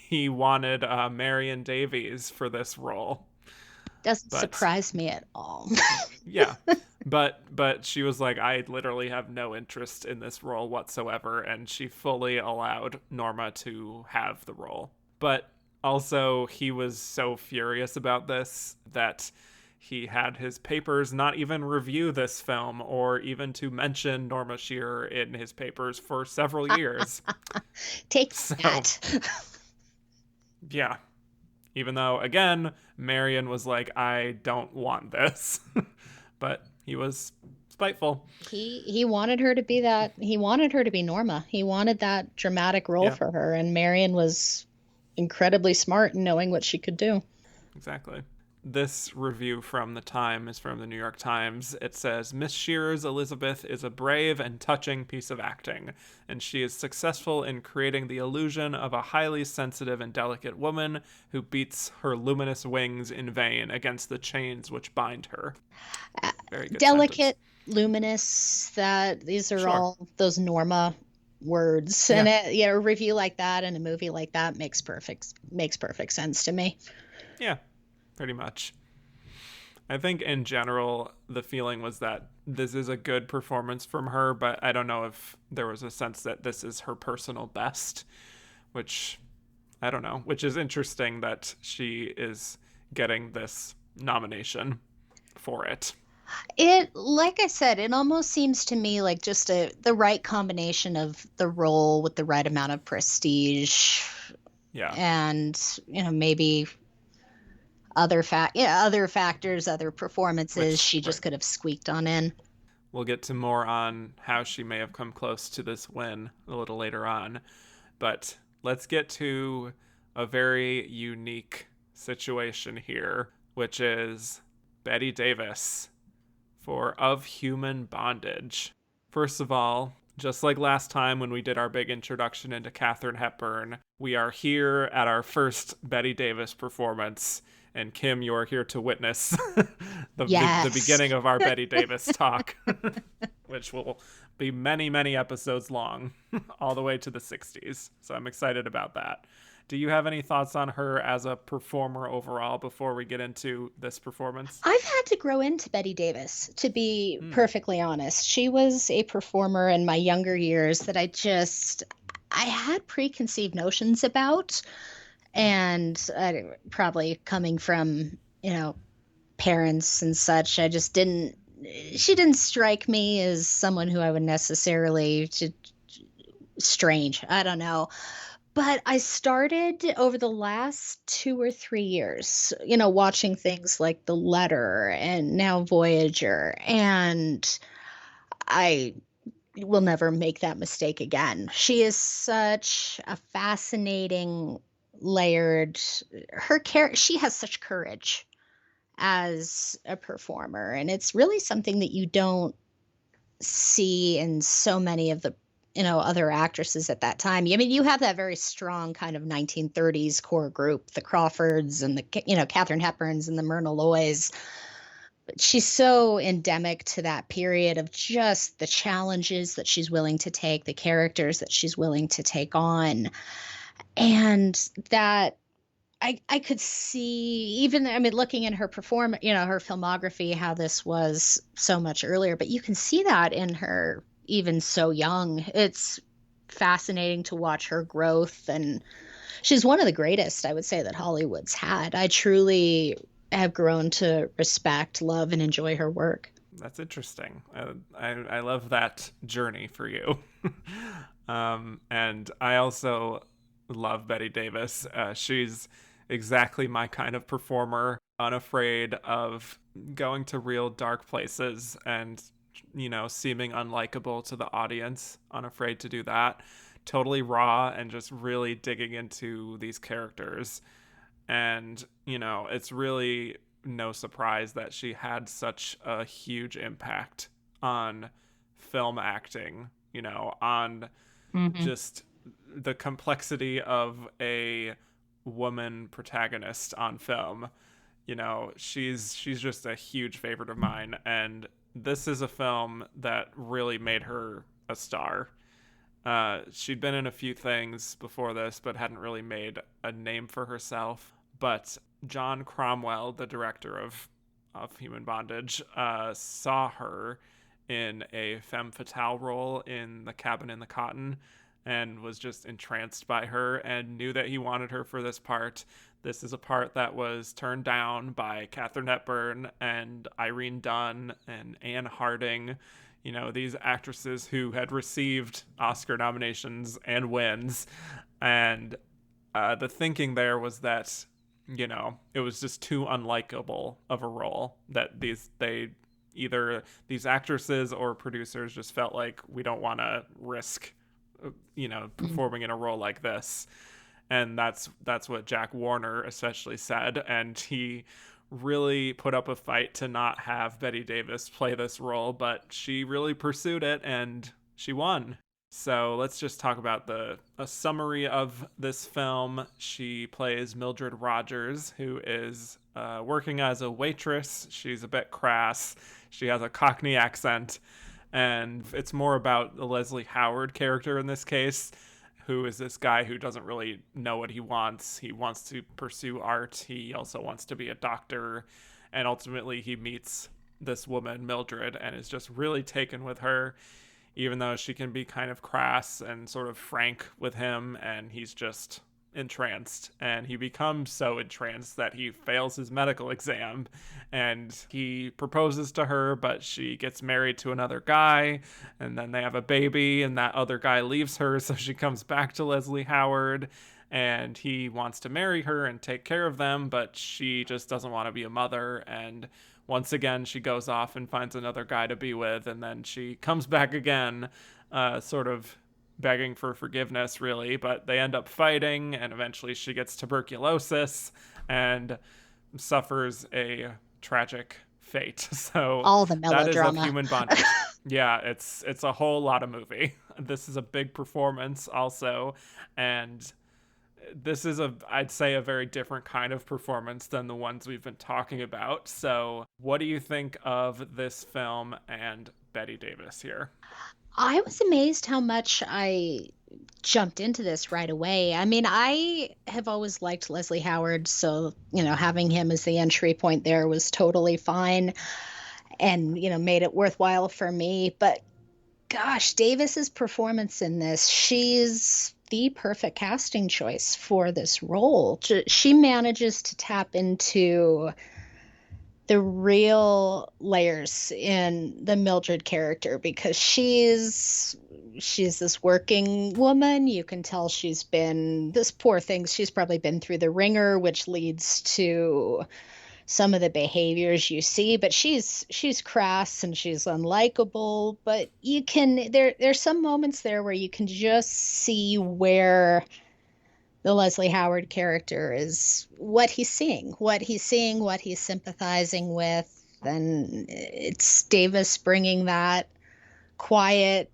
he wanted Marion Davies for this role. doesn't But surprise me at all. yeah, but she was like, I literally have no interest in this role whatsoever, and she fully allowed Norma to have the role. But also, he was so furious about this that he had his papers not even review this film or even to mention Norma Shearer in his papers for several years. Take So, that. yeah. Even though, again, Marion was like, I don't want this. But he was spiteful. He wanted her to be that. He wanted her to be Norma. He wanted that dramatic role Yeah, for her, and Marion was incredibly smart in knowing what she could do. exactly. This review from the Time is from the New York Times. It says Miss Shearer's Elizabeth is a brave and touching piece of acting, and she is successful in creating the illusion of a highly sensitive and delicate woman who beats her luminous wings in vain against the chains which bind her. Very good sentence. Delicate, luminous. That these are Sure. all those Norma words, and Yeah. a review like that and a movie like that makes perfect sense to me. Yeah. Pretty much. I think in general, the feeling was that this is a good performance from her, but I don't know if there was a sense that this is her personal best, which I don't know, which is interesting that she is getting this nomination for it. Like I said, it almost seems to me like just the right combination of the role with the right amount of prestige, Yeah, and maybe other factors, other performances which, she right. just could have squeaked on in. We'll get to more on how she may have come close to this win a little later on. But let's get to a very unique situation here, which is Bette Davis for Of Human Bondage. First of all, just like last time when we did our big introduction into Katharine Hepburn, we are here at our first Bette Davis performance. And Kim, you're here to witness the Yes. beginning of our Bette Davis talk, which will be many, many episodes long, all the way to the 60s. So I'm excited about that. Do you have any thoughts on her as a performer overall before we get into this performance? I've had to grow into Bette Davis, to be Hmm. perfectly honest. She was a performer in my younger years that I had preconceived notions about, and probably coming from, parents and such, I just didn't she didn't strike me as someone who I would necessarily strange. I don't know. But I started over the last 2 or 3 years, watching things like The Letter and now Voyager, and I will never make that mistake again. She is such a fascinating, layered. She has such courage as a performer, and it's really something that you don't see in so many of the other actresses at that time. I mean, you have that very strong kind of 1930s core group, the Crawfords and Katharine Hepburns and the Myrna Loys. But she's so endemic to that period of just the challenges that she's willing to take, the characters that she's willing to take on. And that I could see, even, I mean, looking in her her filmography, how this was so much earlier, but you can see that in her even so young. It's fascinating to watch her growth, and she's one of the greatest, I would say, that Hollywood's had. I truly have grown to respect, love, and enjoy her work. That's interesting. I love that journey for you. And I also love Bette Davis. She's exactly my kind of performer, unafraid of going to real dark places and, seeming unlikable to the audience, unafraid to do that. Totally raw and just really digging into these characters. And, it's really no surprise that she had such a huge impact on film acting, on Mm-hmm. just the complexity of a woman protagonist on film. She's just a huge favorite of mine, and this is a film that really made her a star. She'd been in a few things before this, but hadn't really made a name for herself. But John Cromwell, the director of Human Bondage, saw her in a femme fatale role in The Cabin in the Cotton, and was just entranced by her and knew that he wanted her for this part. This is a part that was turned down by Katharine Hepburn and Irene Dunne and Anne Harding, these actresses who had received Oscar nominations and wins. And the thinking there was that, it was just too unlikable of a role, that these actresses or producers just felt like, we don't want to risk performing in a role like this. And that's what Jack Warner especially said, and he really put up a fight to not have Bette Davis play this role, but she really pursued it and she won. So let's just talk about a summary of this film. She plays Mildred Rogers, who is working as a waitress. She's a bit crass. She has a Cockney accent, and it's more about the Leslie Howard character in this case, who is this guy who doesn't really know what he wants. He wants to pursue art. He also wants to be a doctor, and ultimately he meets this woman, Mildred, and is just really taken with her, even though she can be kind of crass and sort of frank with him, and he's just entranced. And he becomes so entranced that he fails his medical exam, and he proposes to her, but she gets married to another guy, and then they have a baby, and that other guy leaves her, so she comes back to Leslie Howard, and he wants to marry her and take care of them, but she just doesn't want to be a mother. And once again, she goes off and finds another guy to be with, and then she comes back again, sort of begging for forgiveness, really, but they end up fighting, and eventually she gets tuberculosis and suffers a tragic fate. So All the that is of melodrama. Human Bondage. Yeah, it's a whole lot of movie. This is a big performance also, and this is I'd say, a very different kind of performance than the ones we've been talking about. So what do you think of this film and Bette Davis here? I was amazed how much I jumped into this right away. I mean, I have always liked Leslie Howard, so, having him as the entry point there was totally fine and, made it worthwhile for me. But gosh, Davis's performance in this, she's the perfect casting choice for this role. She manages to tap into the real layers in the Mildred character, because she's this working woman. You can tell she's been, this poor thing, she's probably been through the ringer, which leads to some of the behaviors you see, but she's crass and she's unlikable. But you can, there's some moments there where you can just see where the Leslie Howard character is, what he's seeing, what he's sympathizing with. And it's Davis bringing that quiet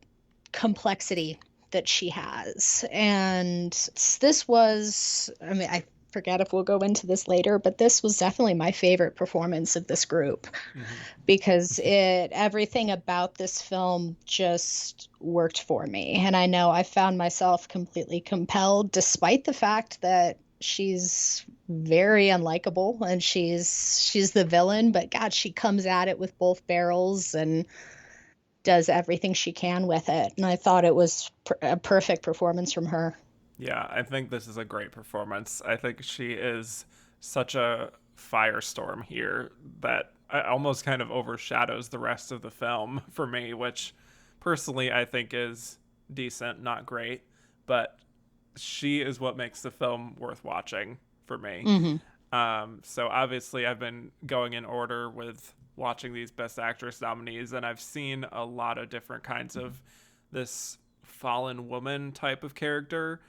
complexity that she has. And this was, I mean, I forget if we'll go into this later, but this was definitely my favorite performance of this group Hmm. because everything about this film just worked for me. And I know I found myself completely compelled, despite the fact that she's very unlikable and she's the villain, but God, she comes at it with both barrels and does everything she can with it. And I thought it was a perfect performance from her. Yeah, I think this is a great performance. I think she is such a firestorm here that almost kind of overshadows the rest of the film for me, which personally I think is decent, not great, but she is what makes the film worth watching for me. Hmm. So obviously, I've been going in order with watching these Best Actress nominees, and I've seen a lot of different kinds of this fallen woman type of character.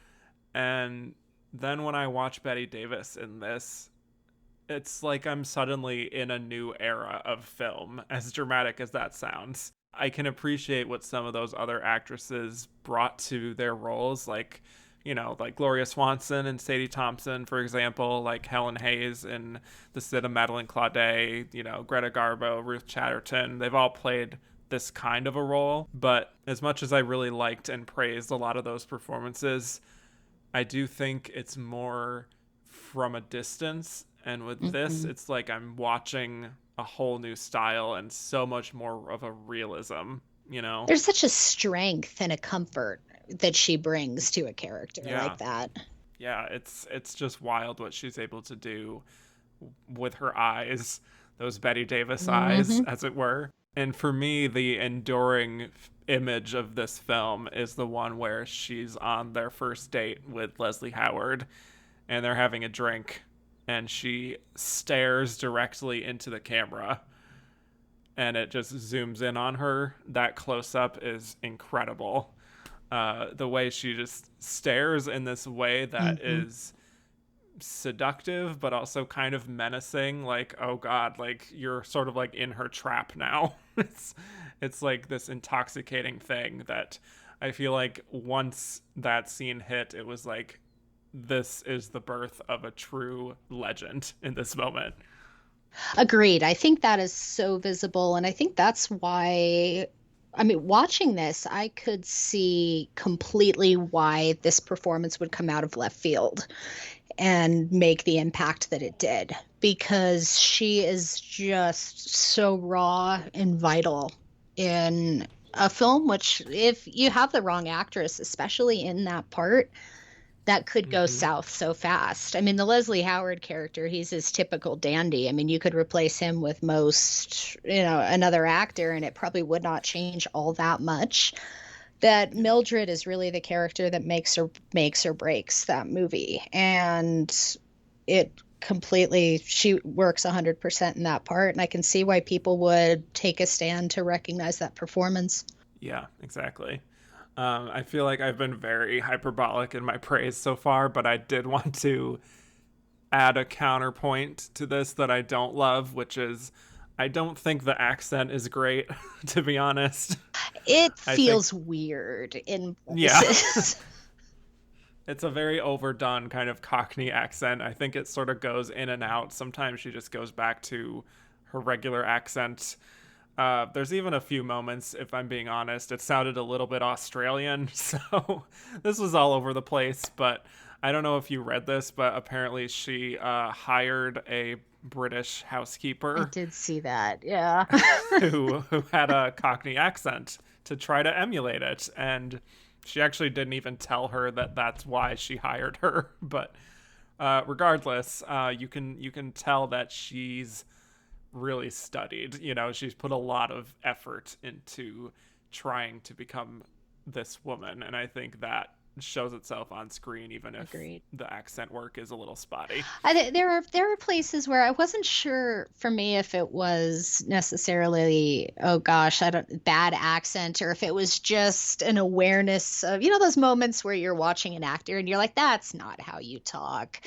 And then when I watch Bette Davis in this, it's like I'm suddenly in a new era of film, as dramatic as that sounds. I can appreciate what some of those other actresses brought to their roles, like, like Gloria Swanson and Sadie Thompson, for example, like Helen Hayes in The Sid of Madeline Claudet, Greta Garbo, Ruth Chatterton. They've all played this kind of a role. But as much as I really liked and praised a lot of those performances, I do think it's more from a distance. And with this, Hmm. it's like I'm watching a whole new style and so much more of a realism. There's such a strength and a comfort that she brings to a character Yeah. like that. Yeah, it's just wild what she's able to do with her eyes, those Bette Davis eyes, Hmm. as it were. And for me, the enduring image of this film is the one where she's on their first date with Leslie Howard and they're having a drink and she stares directly into the camera and it just zooms in on her. That close up is incredible. The way she just stares in this way that Hmm. is seductive but also kind of menacing, like, oh god, like you're sort of like in her trap now. It's like this intoxicating thing that I feel like once that scene hit, it was like this is the birth of a true legend in this moment. Agreed. I think that is so visible. And I think that's why, I mean, watching this, I could see completely why this performance would come out of left field and make the impact that it did because she is just so raw and vital in a film, which, if you have the wrong actress, especially in that part, that could go Mm-hmm. south so fast. I mean, the Leslie Howard character, he's his typical dandy. I mean, you could replace him with most, another actor, and it probably would not change all that much. That Yeah. Mildred is really the character that makes or breaks that movie. And it completely, she works 100% in that part. And I can see why people would take a stand to recognize that performance. Yeah, exactly. I feel like I've been very hyperbolic in my praise so far, but I did want to add a counterpoint to this that I don't love, which is I don't think the accent is great, to be honest. It I think, feels weird in yeah, places. it's a very overdone kind of Cockney accent. I think it sort of goes in and out. Sometimes she just goes back to her regular accent. There's even a few moments, if I'm being honest, it sounded a little bit Australian. So this was all over the place. But I don't know if you read this, but apparently she hired a British I housekeeper did see that. Yeah. who had a Cockney accent to try to emulate it. And she actually didn't even tell her that that's why she hired her. But regardless, you can tell that she's really studied. She's put a lot of effort into trying to become this woman, and I think that shows itself on screen, even if Agreed. the accent work is a little spotty. There are places where I wasn't sure for me if it was necessarily, oh gosh, I don't bad accent, or if it was just an awareness of, those moments where you're watching an actor and you're like, that's not how you talk.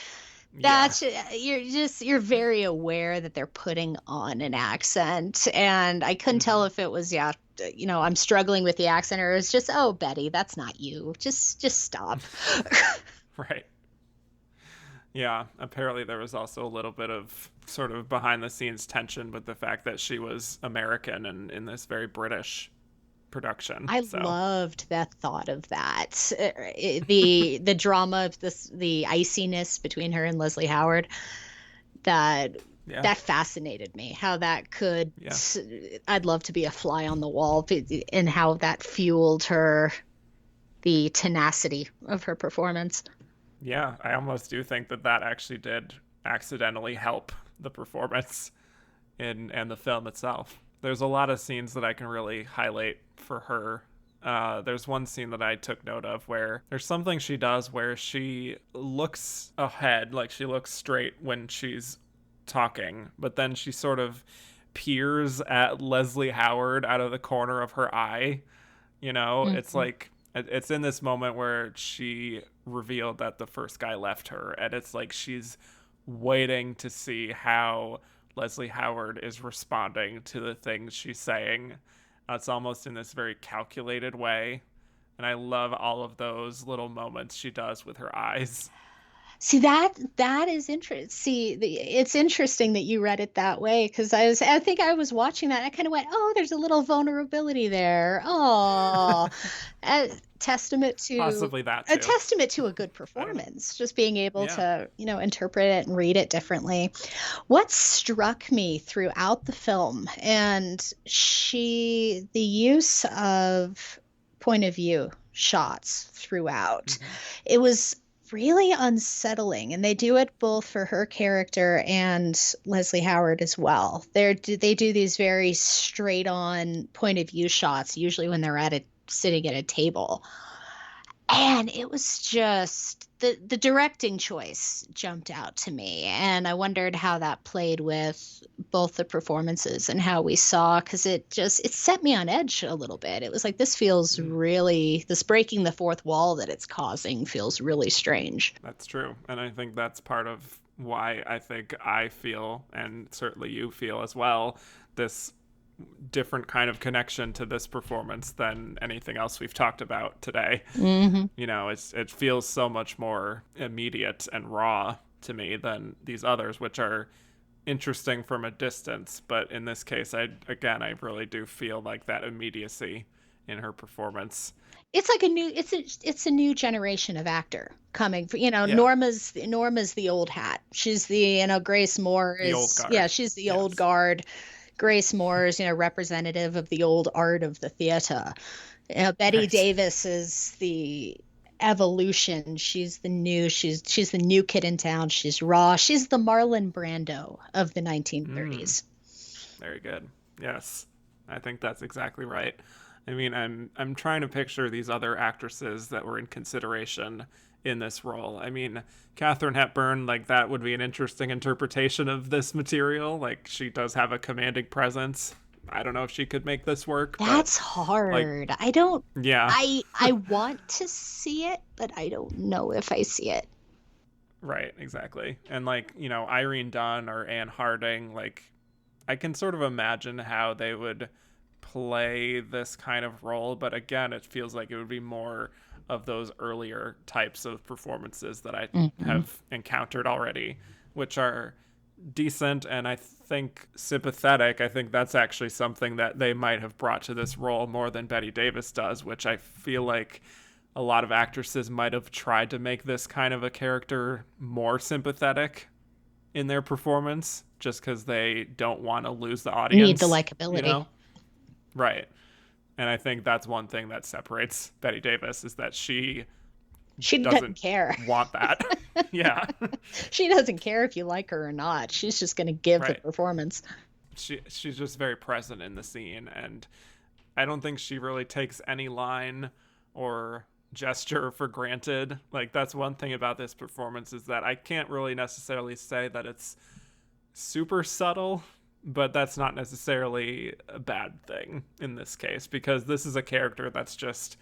Yeah. That's you're very aware that they're putting on an accent, and I couldn't tell Hmm. if it was, yeah, I'm struggling with the accent, or it's just, oh, Betty, that's not you. Just stop. Right. Yeah, apparently there was also a little bit of sort of behind the scenes tension with the fact that she was American and in this very British production. I So, loved that thought of that. The drama of the iciness between her and Leslie Howard, that yeah. that fascinated me. How that could, Yeah. I'd love to be a fly on the wall, and how that fueled her, the tenacity of her performance. Yeah, I almost do think that that actually did accidentally help the performance in and the film itself. There's a lot of scenes that I can really highlight for her. There's one scene that I took note of where there's something she does where she looks ahead, like she looks straight when she's talking, but then she sort of peers at Leslie Howard out of the corner of her eye. It's Mhm. like it's in this moment where she revealed that the first guy left her, and it's like she's waiting to see how Leslie Howard is responding to the things she's saying. It's almost in this very calculated way, and I love all of those little moments she does with her eyes. See, that is interesting. See, it's interesting that you read it that way, because I think I was watching that and I kind of went, oh, there's a little vulnerability there. Oh, a testament to Possibly that a too. testament to a good I don't know. performance, just being able Yeah. to, interpret it and read it differently. What struck me throughout the film, and the use of point of view shots throughout, Mm-hmm. it was really unsettling, and they do it both for her character and Leslie Howard as well. They do these very straight on point of view shots, usually when they're sitting at a table, and it was just the directing choice jumped out to me, and I wondered how that played with both the performances and how we saw, because it set me on edge a little bit. It was like, this breaking the fourth wall that it's causing feels really strange. That's true. And I think that's part of why I think I feel, and certainly you feel as well, this different kind of connection to this performance than anything else we've talked about today. Hmm. It feels so much more immediate and raw to me than these others, which are interesting from a distance. But in this case, I really do feel like that immediacy in her performance. It's like it's a new generation of actor coming. Yeah, Norma's the old hat. She's Grace Moore the old is, yeah, guard. she's the old Yes. guard. Grace Moore is, representative of the old art of the theater. Bette Right. Davis is the evolution. She's the new kid in town. She's raw. She's the Marlon Brando of the Mm, 1930s. very good. Yes, I think that's exactly right. I mean, I'm trying to picture these other actresses that were in consideration in this role. I mean, Katharine Hepburn, like that would be an interesting interpretation of this material. Like she does have a commanding presence. I don't know if she could make this work, but That's like, hard. yeah, I want to see it, but I don't know if I see it. right, exactly. And like, Irene Dunn or Anne Harding, like I can sort of imagine how they would play this kind of role, but again, it feels like it would be more of those earlier types of performances that I Hmm. have encountered already, which are decent and I think sympathetic. I think that's actually something that they might have brought to this role more than Bette Davis does, which I feel like a lot of actresses might have tried to make this kind of a character more sympathetic in their performance just because they don't want to lose the Need the audience, you likability. know? Right. And I think that's one thing that separates Bette Davis is that she She doesn't doesn't care. want that. Yeah. She doesn't care if you like her or not. She's just going to give the Right. performance. She's just very present in the scene, and I don't think she really takes any line or gesture for granted. Like that's one thing about this performance is that I can't really necessarily say that it's super subtle, but that's not necessarily a bad thing in this case because this is a character that's just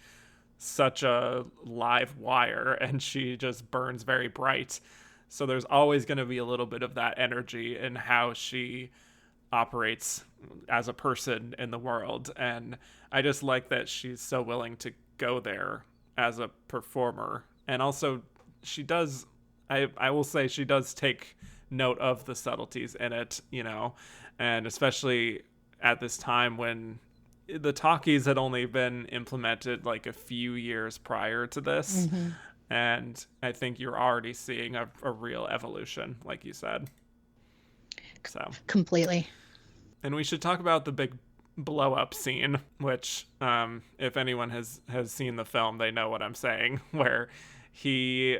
such a live wire and she just burns very bright. So there's always going to be a little bit of that energy in how she operates as a person in the world. And I just like that she's so willing to go there as a performer. And also, she does, I will say, she does take note of the subtleties in it, and especially at this time when the talkies had only been implemented like a few years prior to this. Mm-hmm. And I think you're already seeing a real evolution, like you said. So Completely. And we should talk about the big blow up scene, which, if anyone has seen the film, they know what I'm saying, where he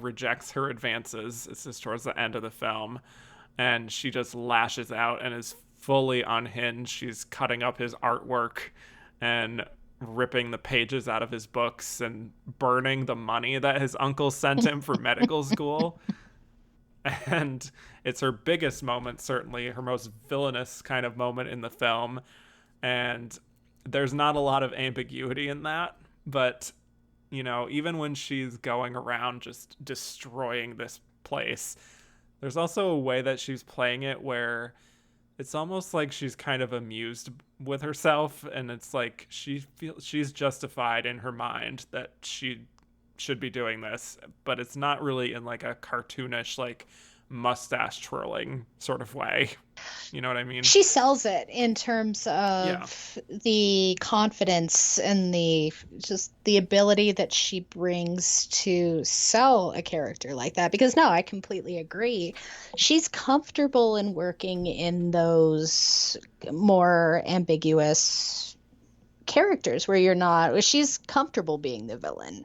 rejects her advances. It's just towards the end of the film, and she just lashes out and is fully unhinged. She's cutting up his artwork and ripping the pages out of his books and burning the money that his uncle sent him for medical school. And it's her biggest moment, certainly her most villainous kind of moment in the film. And there's not a lot of ambiguity in that, but even when she's going around just destroying this place, there's also a way that she's playing it where it's almost like she's kind of amused with herself, and it's like she feels she's justified in her mind that she should be doing this, but it's not really in like a cartoonish, like mustache twirling sort of way. You know what I mean? She sells it in terms of the confidence and the ability that she brings to sell a character like that. Because no, I completely agree. She's comfortable in working in those more ambiguous characters where she's comfortable being the villain.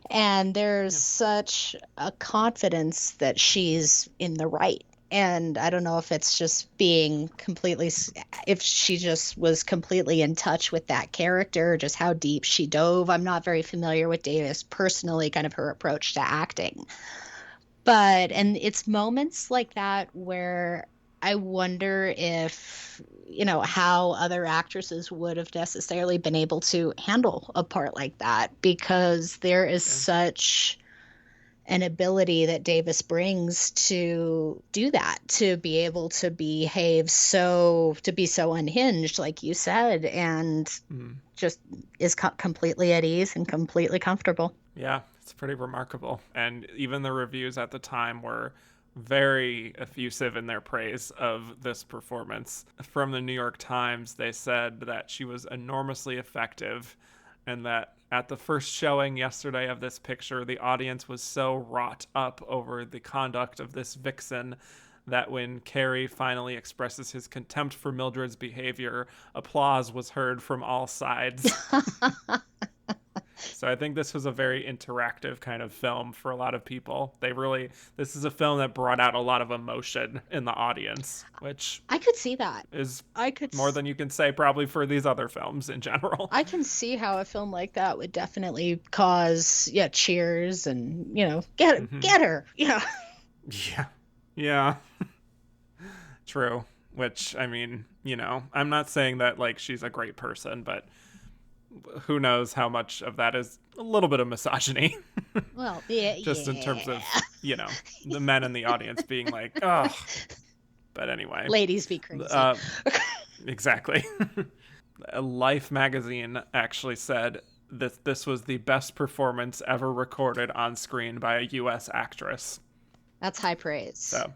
And there's such a confidence that she's in the right. And I don't know if it's just if she just was completely in touch with that character, just how deep she dove. I'm not very familiar with Davis personally, kind of her approach to acting. And it's moments like that where I wonder if, how other actresses would have necessarily been able to handle a part like that, because there is such an ability that Davis brings to do that, to be able to behave to be so unhinged, like you said, and just is completely at ease and completely comfortable. Yeah, it's pretty remarkable. And even the reviews at the time were very effusive in their praise of this performance. From the New York Times, they said that she was enormously effective, and that at the first showing yesterday of this picture, the audience was so wrought up over the conduct of this vixen that when Carey finally expresses his contempt for Mildred's behavior, applause was heard from all sides. So I think this was a very interactive kind of film for a lot of people. This is a film that brought out a lot of emotion in the audience, which I could see that is more than you can say probably for these other films in general. I can see how a film like that would definitely cause cheers and get her. Yeah. True. Which, I mean, I'm not saying that like she's a great person, but who knows how much of that is a little bit of misogyny. Well, yeah. Just in terms of, the men in the audience being like, oh. But anyway. Ladies be crazy. Exactly. Life magazine actually said that this was the best performance ever recorded on screen by a U.S. actress. That's high praise. So,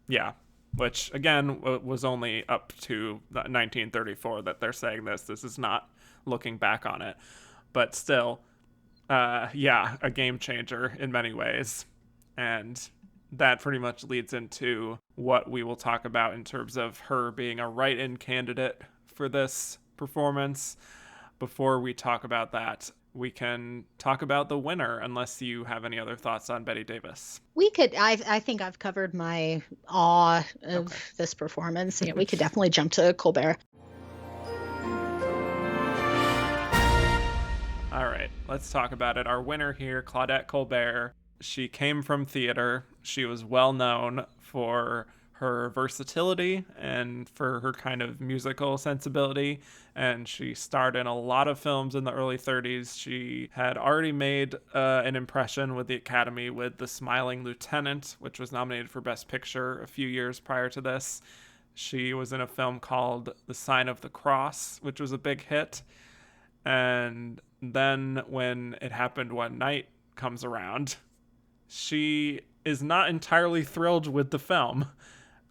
yeah. Which, again, was only up to 1934 that they're saying this. This is not looking back on it, but still, a game changer in many ways. And that pretty much leads into what we will talk about in terms of her being a write-in candidate for this performance. Before we talk about that, we can talk about the winner, unless you have any other thoughts on Bette Davis. We could. I think I've covered my awe of this performance. We could definitely jump to Colbert. All right, let's talk about it. Our winner here, Claudette Colbert. She came from theater. She was well known for her versatility and for her kind of musical sensibility. And she starred in a lot of films in the early 30s. She had already made an impression with the Academy with The Smiling Lieutenant, which was nominated for Best Picture a few years prior to this. She was in a film called The Sign of the Cross, which was a big hit. And then when It Happened One Night comes around, she is not entirely thrilled with the film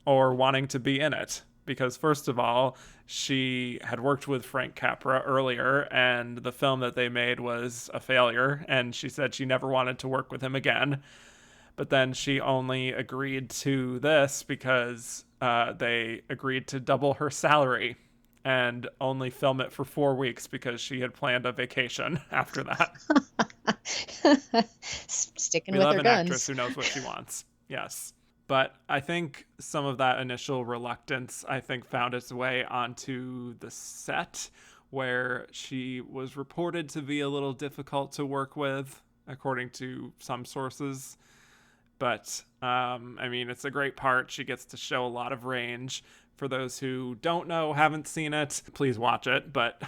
or wanting to be in it. Because, first of all, she had worked with Frank Capra earlier, and the film that they made was a failure, and she said she never wanted to work with him again. But then she only agreed to this because they agreed to double her salary and only film it for 4 weeks because she had planned a vacation after that. Sticking We with love her an actress guns. who knows what she wants. Yes. But I think some of that initial reluctance, I think, found its way onto the set, where she was reported to be a little difficult to work with, according to some sources. But, I mean, it's a great part. She gets to show a lot of range. For those who don't know, haven't seen it, please watch it. But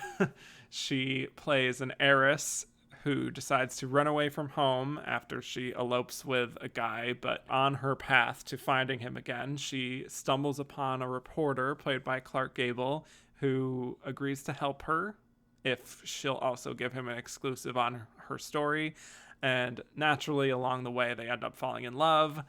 she plays an heiress who decides to run away from home after she elopes with a guy. But on her path to finding him again, she stumbles upon a reporter played by Clark Gable who agrees to help her if she'll also give him an exclusive on her story. And naturally, along the way, they end up falling in love.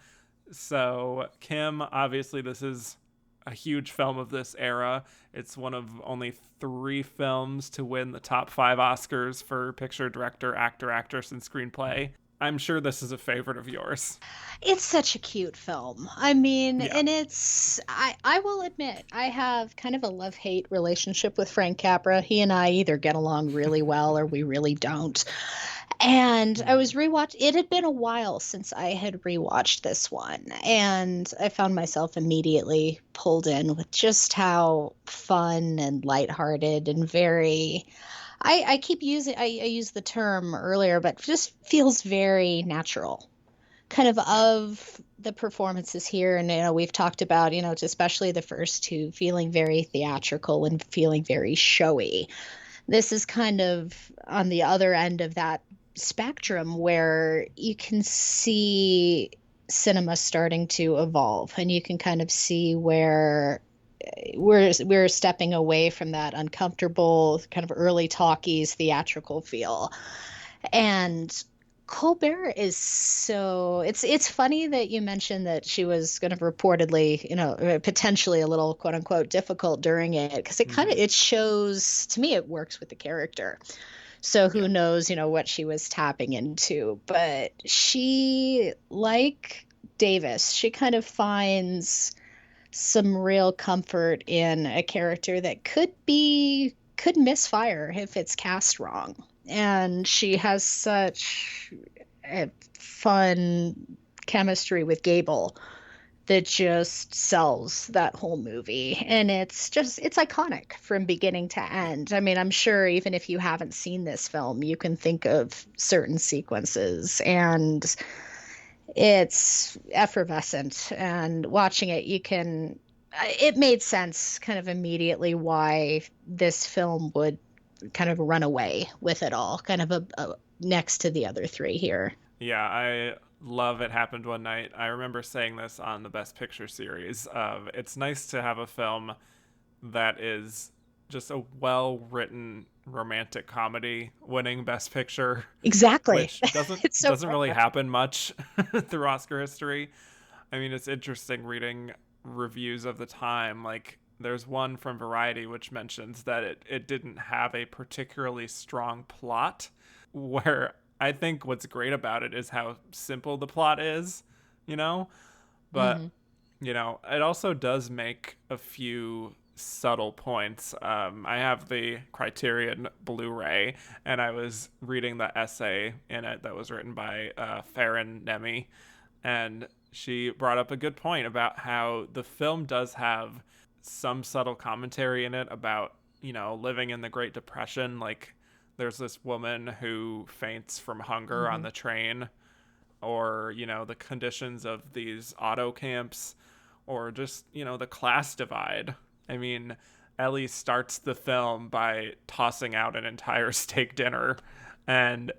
So, Kim, obviously, this is a huge film of this era. It's one of only 3 films to win the top 5 Oscars for picture, director, actor, actress, and screenplay. I'm sure this is a favorite of yours. It's such a cute film. I mean, Yeah. and I will admit, I have kind of a love-hate relationship with Frank Capra. He and I either get along really well or we really don't. And I was rewatched. It had been a while since I had rewatched this one, and I found myself immediately pulled in with just how fun and lighthearted and very. I keep using. I used the term earlier, but just feels very natural. Kind of the performances here, and we've talked about especially the first two feeling very theatrical and feeling very showy. This is kind of on the other end of that spectrum where you can see cinema starting to evolve, and you can kind of see where we're stepping away from that uncomfortable kind of early talkies theatrical feel. And Colbert is so it's funny that you mentioned that she was going to reportedly, potentially a little quote unquote difficult during it, because it kind of it shows to me it works with the character. So who knows, what she was tapping into. But she, like Davis, she kind of finds some real comfort in a character that could misfire if it's cast wrong. And she has such a fun chemistry with Gable that just sells that whole movie. And it's iconic from beginning to end. I mean, I'm sure even if you haven't seen this film, you can think of certain sequences, and it's effervescent. And watching it, it made sense kind of immediately why this film would kind of run away with it all, kind of a next to the other 3 here. Yeah, I love It Happened One Night. I remember saying this on the Best Picture series. It's nice to have a film that is just a well-written romantic comedy winning Best Picture. Exactly. Which doesn't really happen much through Oscar history. I mean, it's interesting reading reviews of the time. Like, there's one from Variety which mentions that it didn't have a particularly strong plot, where I think what's great about it is how simple the plot is, but it also does make a few subtle points. I have the Criterion Blu-ray, and I was reading the essay in it that was written by Farron Nemi, and she brought up a good point about how the film does have some subtle commentary in it about, living in the Great Depression. Like, there's this woman who faints from hunger on the train, or, the conditions of these auto camps, or just, the class divide. I mean, Ellie starts the film by tossing out an entire steak dinner, and,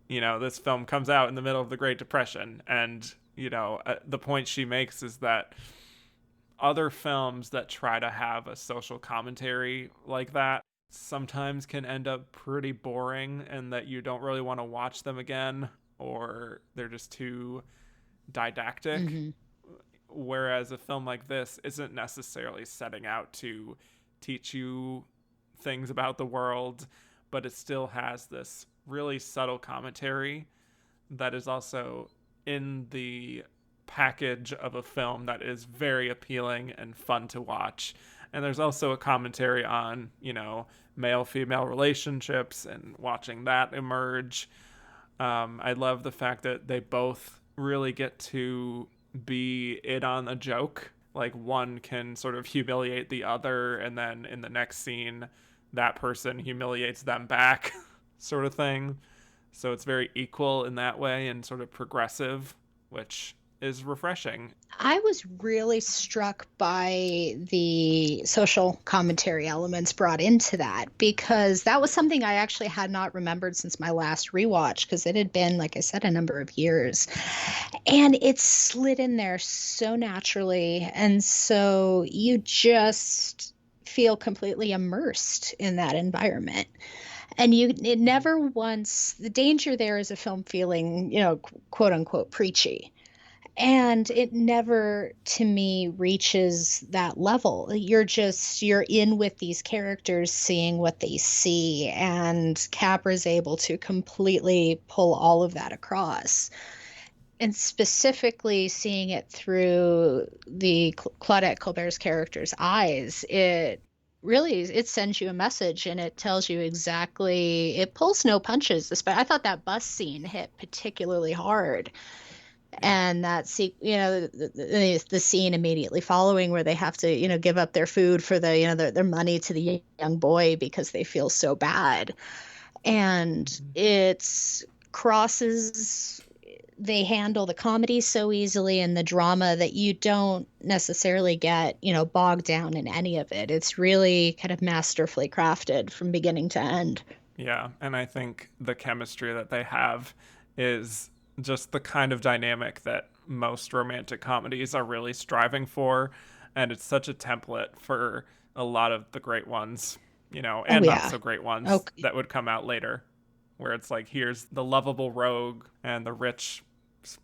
this film comes out in the middle of the Great Depression, and, the point she makes is that other films that try to have a social commentary like that sometimes can end up pretty boring and that you don't really want to watch them again, or they're just too didactic. Hmm. Whereas a film like this isn't necessarily setting out to teach you things about the world, but it still has this really subtle commentary that is also in the package of a film that is very appealing and fun to watch. And there's also a commentary on, male female relationships and watching that emerge. I love the fact that they both really get to be in on a joke. Like one can sort of humiliate the other, and then in the next scene, that person humiliates them back, sort of thing. So it's very equal in that way and sort of progressive, which is refreshing. I was really struck by the social commentary elements brought into that because that was something I actually had not remembered since my last rewatch because it had been, like I said, a number of years. And it slid in there so naturally. And so you just feel completely immersed in that environment. And it never once, the danger there is a film feeling, quote unquote, preachy. And it never, to me, reaches that level. You're in with these characters, seeing what they see, and Capra's able to completely pull all of that across. And specifically seeing it through the Claudette Colbert's character's eyes, it sends you a message and it tells you exactly, it pulls no punches. I thought that bus scene hit particularly hard. And that the scene immediately following where they have to give up their food for their money to the young boy because they feel so bad, and it's crosses. They handle the comedy so easily and the drama that you don't necessarily get bogged down in any of it. It's really kind of masterfully crafted from beginning to end. Yeah, and I think the chemistry that they have is just the kind of dynamic that most romantic comedies are really striving for, and it's such a template for a lot of the great ones, and not so great ones that would come out later, where it's like, here's the lovable rogue and the rich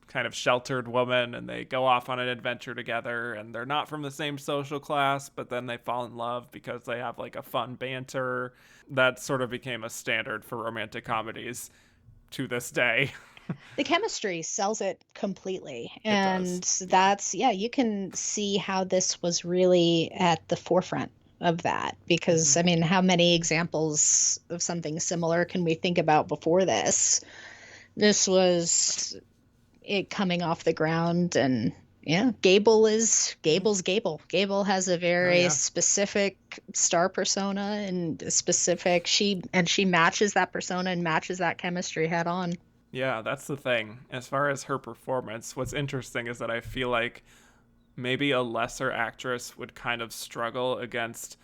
kind of sheltered woman, and they go off on an adventure together, and they're not from the same social class, but then they fall in love because they have like a fun banter. That sort of became a standard for romantic comedies to this day. The chemistry sells it completely. And that's, you can see how this was really at the forefront of that because, Mm-hmm. I mean, how many examples of something similar can we think about before this? This was it coming off the ground, and Gable's Gable. Gable has a very specific star persona and she matches that persona and matches that chemistry head on. Yeah, that's the thing. As far as her performance, what's interesting is that I feel like maybe a lesser actress would kind of struggle against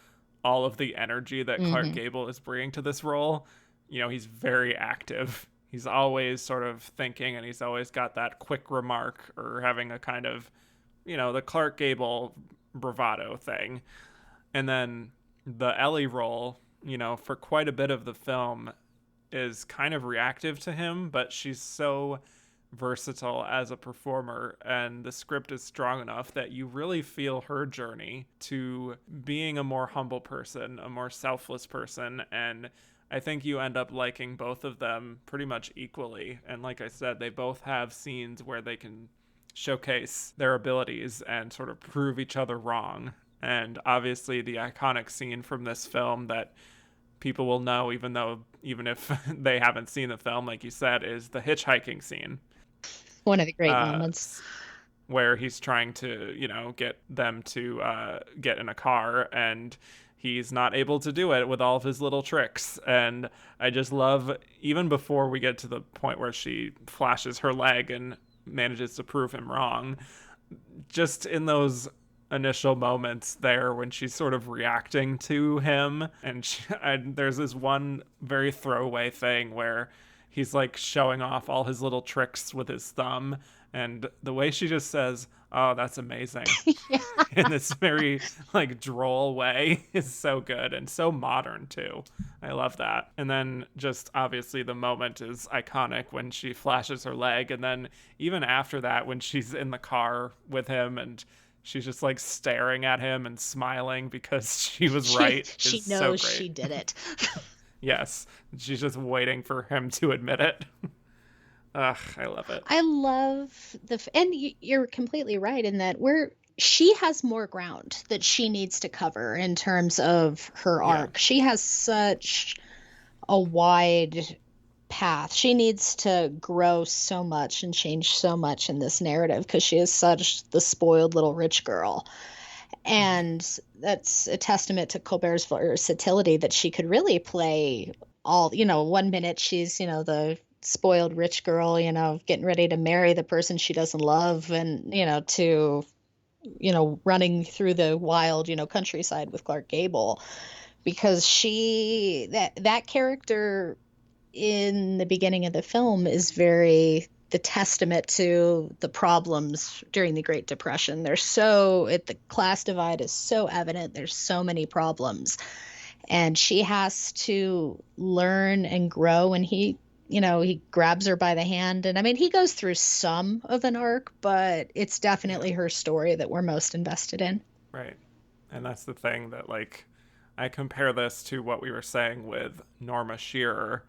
all of the energy that Clark Gable is bringing to this role. He's very active. He's always sort of thinking, and he's always got that quick remark or having a kind of, the Clark Gable bravado thing. And then the Ellie role, for quite a bit of the film is kind of reactive to him, but she's so versatile as a performer, and the script is strong enough that you really feel her journey to being a more humble person, a more selfless person, and I think you end up liking both of them pretty much equally. And like I said, they both have scenes where they can showcase their abilities and sort of prove each other wrong. And obviously the iconic scene from this film that people will know even if they haven't seen the film, like you said, is the hitchhiking scene. One of the great moments. Where he's trying to, get them to get in a car, and he's not able to do it with all of his little tricks. And I just love, even before we get to the point where she flashes her leg and manages to prove him wrong, just in those initial moments there when she's sort of reacting to him, and there's this one very throwaway thing where he's like showing off all his little tricks with his thumb, and the way she just says, "Oh, that's amazing," Yeah. in this very like droll way is so good and so modern too. I love that. And then just obviously the moment is iconic when she flashes her leg, and then even after that when she's in the car with him and she's just like staring at him and smiling because she was right She is so knows great. she did it. Yes, she's just waiting for him to admit it. Ugh, I love it. I love and you're completely right in that she has more ground that she needs to cover in terms of her Yeah. arc. She has such a wide path. She needs to grow so much and change so much in this narrative because she is such the spoiled little rich girl. And that's a testament to Colbert's versatility that she could really play all, 1 minute she's, the spoiled rich girl, getting ready to marry the person she doesn't love and, to, running through the wild, countryside with Clark Gable because that character in the beginning of the film is very the testament to the problems during the Great Depression. The class divide is so evident. There's so many problems. And she has to learn and grow. And he grabs her by the hand. And I mean, he goes through some of an arc, but it's definitely her story that we're most invested in. Right. And that's the thing that, like, I compare this to what we were saying with Norma Shearer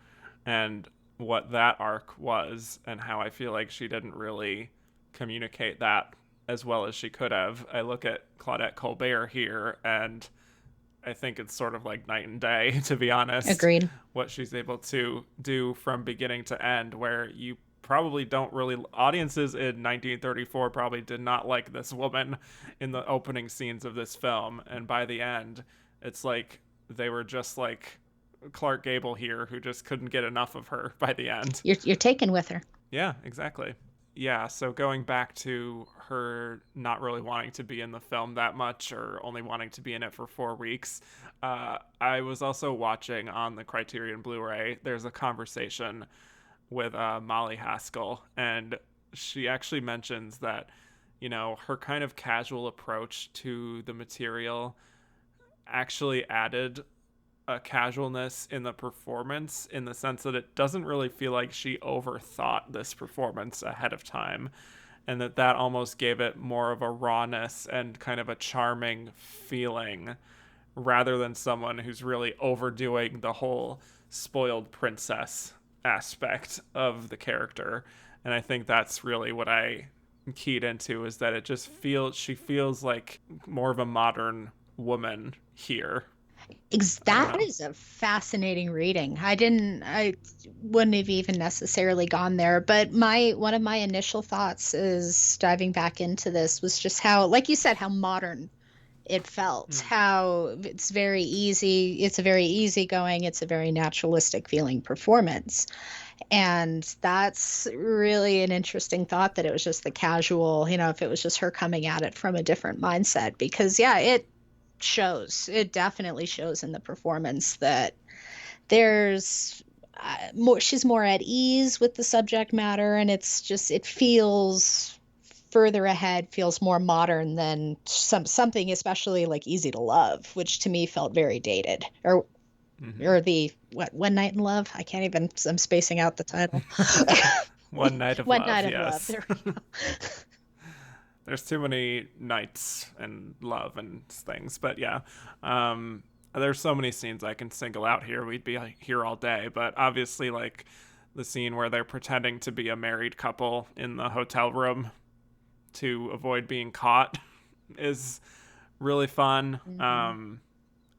and what that arc was and how I feel like she didn't really communicate that as well as she could have. I look at Claudette Colbert here and I think it's sort of like night and day, to be honest. Agreed. What she's able to do from beginning to end, where you probably don't really, audiences in 1934 probably did not like this woman in the opening scenes of this film. And by the end, it's like they were just like Clark Gable here, who just couldn't get enough of her by the end. You're taken with her. Yeah, exactly. Yeah, so going back to her not really wanting to be in the film that much or only wanting to be in it for 4 weeks, I was also watching on the Criterion Blu-ray, there's a conversation with Molly Haskell, and she actually mentions that, her kind of casual approach to the material actually added a casualness in the performance in the sense that it doesn't really feel like she overthought this performance ahead of time, and that almost gave it more of a rawness and kind of a charming feeling rather than someone who's really overdoing the whole spoiled princess aspect of the character. And I think that's really what I keyed into, is that she feels like more of a modern woman here. That is a fascinating reading. I wouldn't have even necessarily gone there, but one of my initial thoughts is diving back into this was just how, like you said, how modern it felt, how it's a very easygoing, it's a very naturalistic feeling performance. And that's really an interesting thought, that it was just the casual, if it was just her coming at it from a different mindset, because it definitely shows in the performance that there's she's more at ease with the subject matter, and it feels further ahead, feels more modern than something especially like Easy to Love, which to me felt very dated, or One Night in Love. I'm spacing out the title. One Night of One Love. Night of Yes. Love. There we go. There's too many nights and love and things, but yeah, there's so many scenes I can single out here. We'd be here all day, but obviously, like the scene where they're pretending to be a married couple in the hotel room to avoid being caught is really fun. Mm-hmm.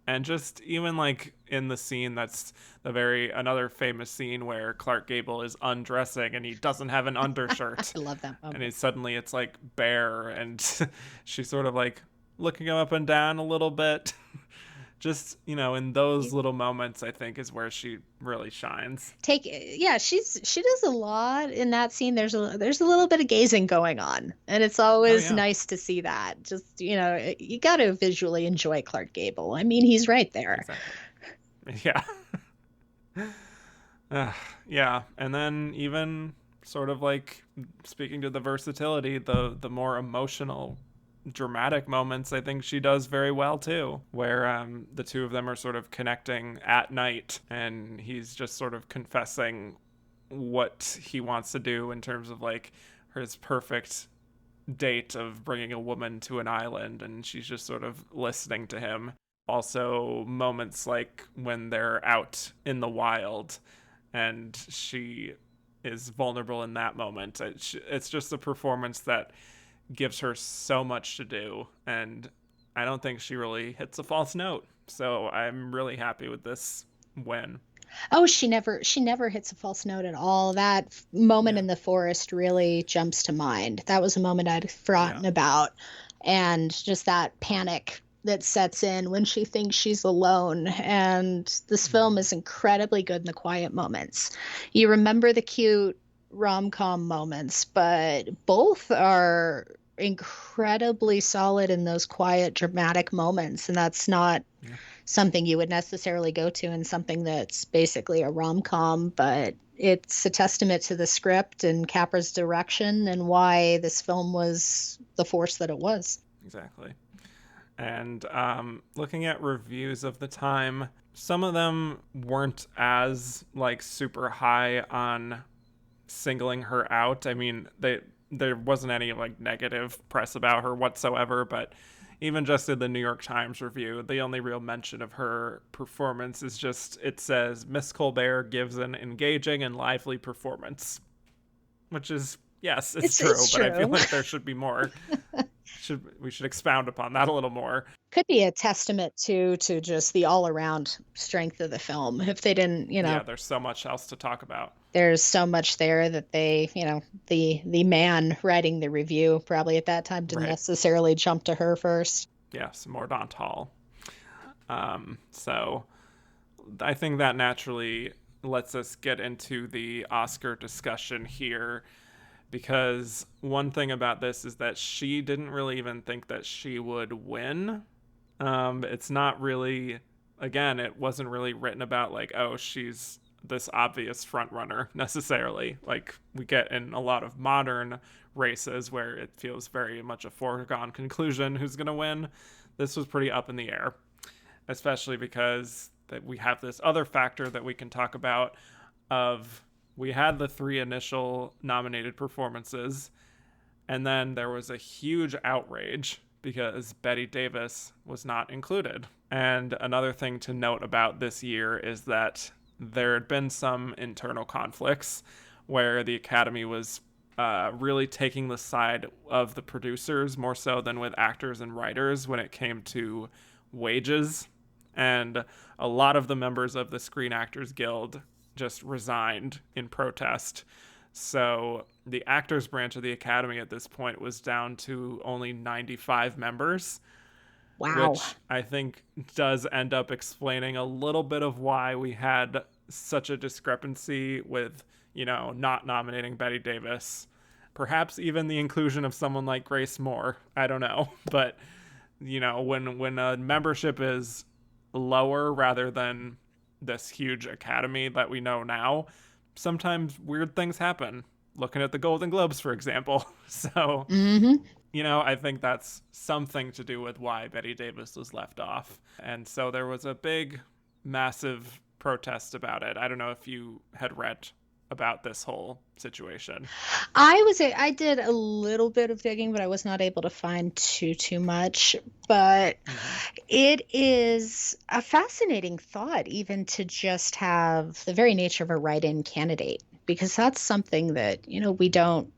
And just even like in the scene, that's another famous scene where Clark Gable is undressing and he doesn't have an undershirt. I love that moment. And suddenly it's like bare, and she's sort of like looking him up and down a little bit. Just, in those little moments, I think is where she really shines. She does a lot in that scene. There's a little bit of gazing going on, and it's always nice to see that. Just, you got to visually enjoy Clark Gable. I mean, he's right there. Exactly. Yeah. Uh, yeah, and then even sort of like speaking to the versatility, the more emotional dramatic moments I think she does very well too, where the two of them are sort of connecting at night and he's just sort of confessing what he wants to do in terms of like his perfect date of bringing a woman to an island, and she's just sort of listening to him. Also moments like when they're out in the wild and she is vulnerable in that moment. It's just a performance that gives her so much to do, and I don't think she really hits a false note. So I'm really happy with this win. Oh, she never hits a false note at all. That moment Yeah. in the forest really jumps to mind. That was a moment I'd forgotten Yeah. about. And just that panic that sets in when she thinks she's alone. And this film Mm-hmm. is incredibly good in the quiet moments. You remember the cute rom-com moments, but both are incredibly solid in those quiet, dramatic moments. And that's not Yeah. something you would necessarily go to in something that's basically a rom-com, but it's a testament to the script and Capra's direction and why this film was the force that it was. Exactly. And looking at reviews of the time, some of them weren't as like super high on singling her out. I mean, there wasn't any like negative press about her whatsoever, but even just in the New York Times review, the only real mention of her performance is just it says Miss Colbert gives an engaging and lively performance, which is yes, it's true, It's but I feel true. like there should be more. We should expound upon that a little more. Could be a testament to just the all-around strength of the film. If they didn't, Yeah, there's so much else to talk about. there's so much there that they, the man writing the review probably at that time didn't Right. necessarily jump to her first. Yes, Mordaunt Hall. So I think that naturally lets us get into the Oscar discussion here because one thing about this is that she didn't really even think that she would win. It's not really, again, it wasn't really written about like, oh, she's this obvious front runner necessarily. Like we get in a lot of modern races where it feels very much a foregone conclusion who's going to win. This was pretty up in the air, especially because that we have this other factor that we can talk about of we had the three initial nominated performances and then there was a huge outrage because Bette Davis was not included. And another thing to note about this year is that there had been some internal conflicts where the Academy was really taking the side of the producers more so than with actors and writers when it came to wages. And a lot of the members of the Screen Actors Guild just resigned in protest. So the actors branch of the Academy at this point was down to only 95 members, Wow. which I think does end up explaining a little bit of why we had such a discrepancy with, not nominating Bette Davis. Perhaps even the inclusion of someone like Grace Moore. I don't know. But, when a membership is lower rather than this huge academy that we know now, sometimes weird things happen. Looking at the Golden Globes, for example. So, Hmm. I think that's something to do with why Bette Davis was left off. And so there was a big, massive protest about it. I don't know if you had read about this whole situation. I did a little bit of digging, but I was not able to find too much. But Mm-hmm. it is a fascinating thought, even to just have the very nature of a write-in candidate, because that's something that, we don't,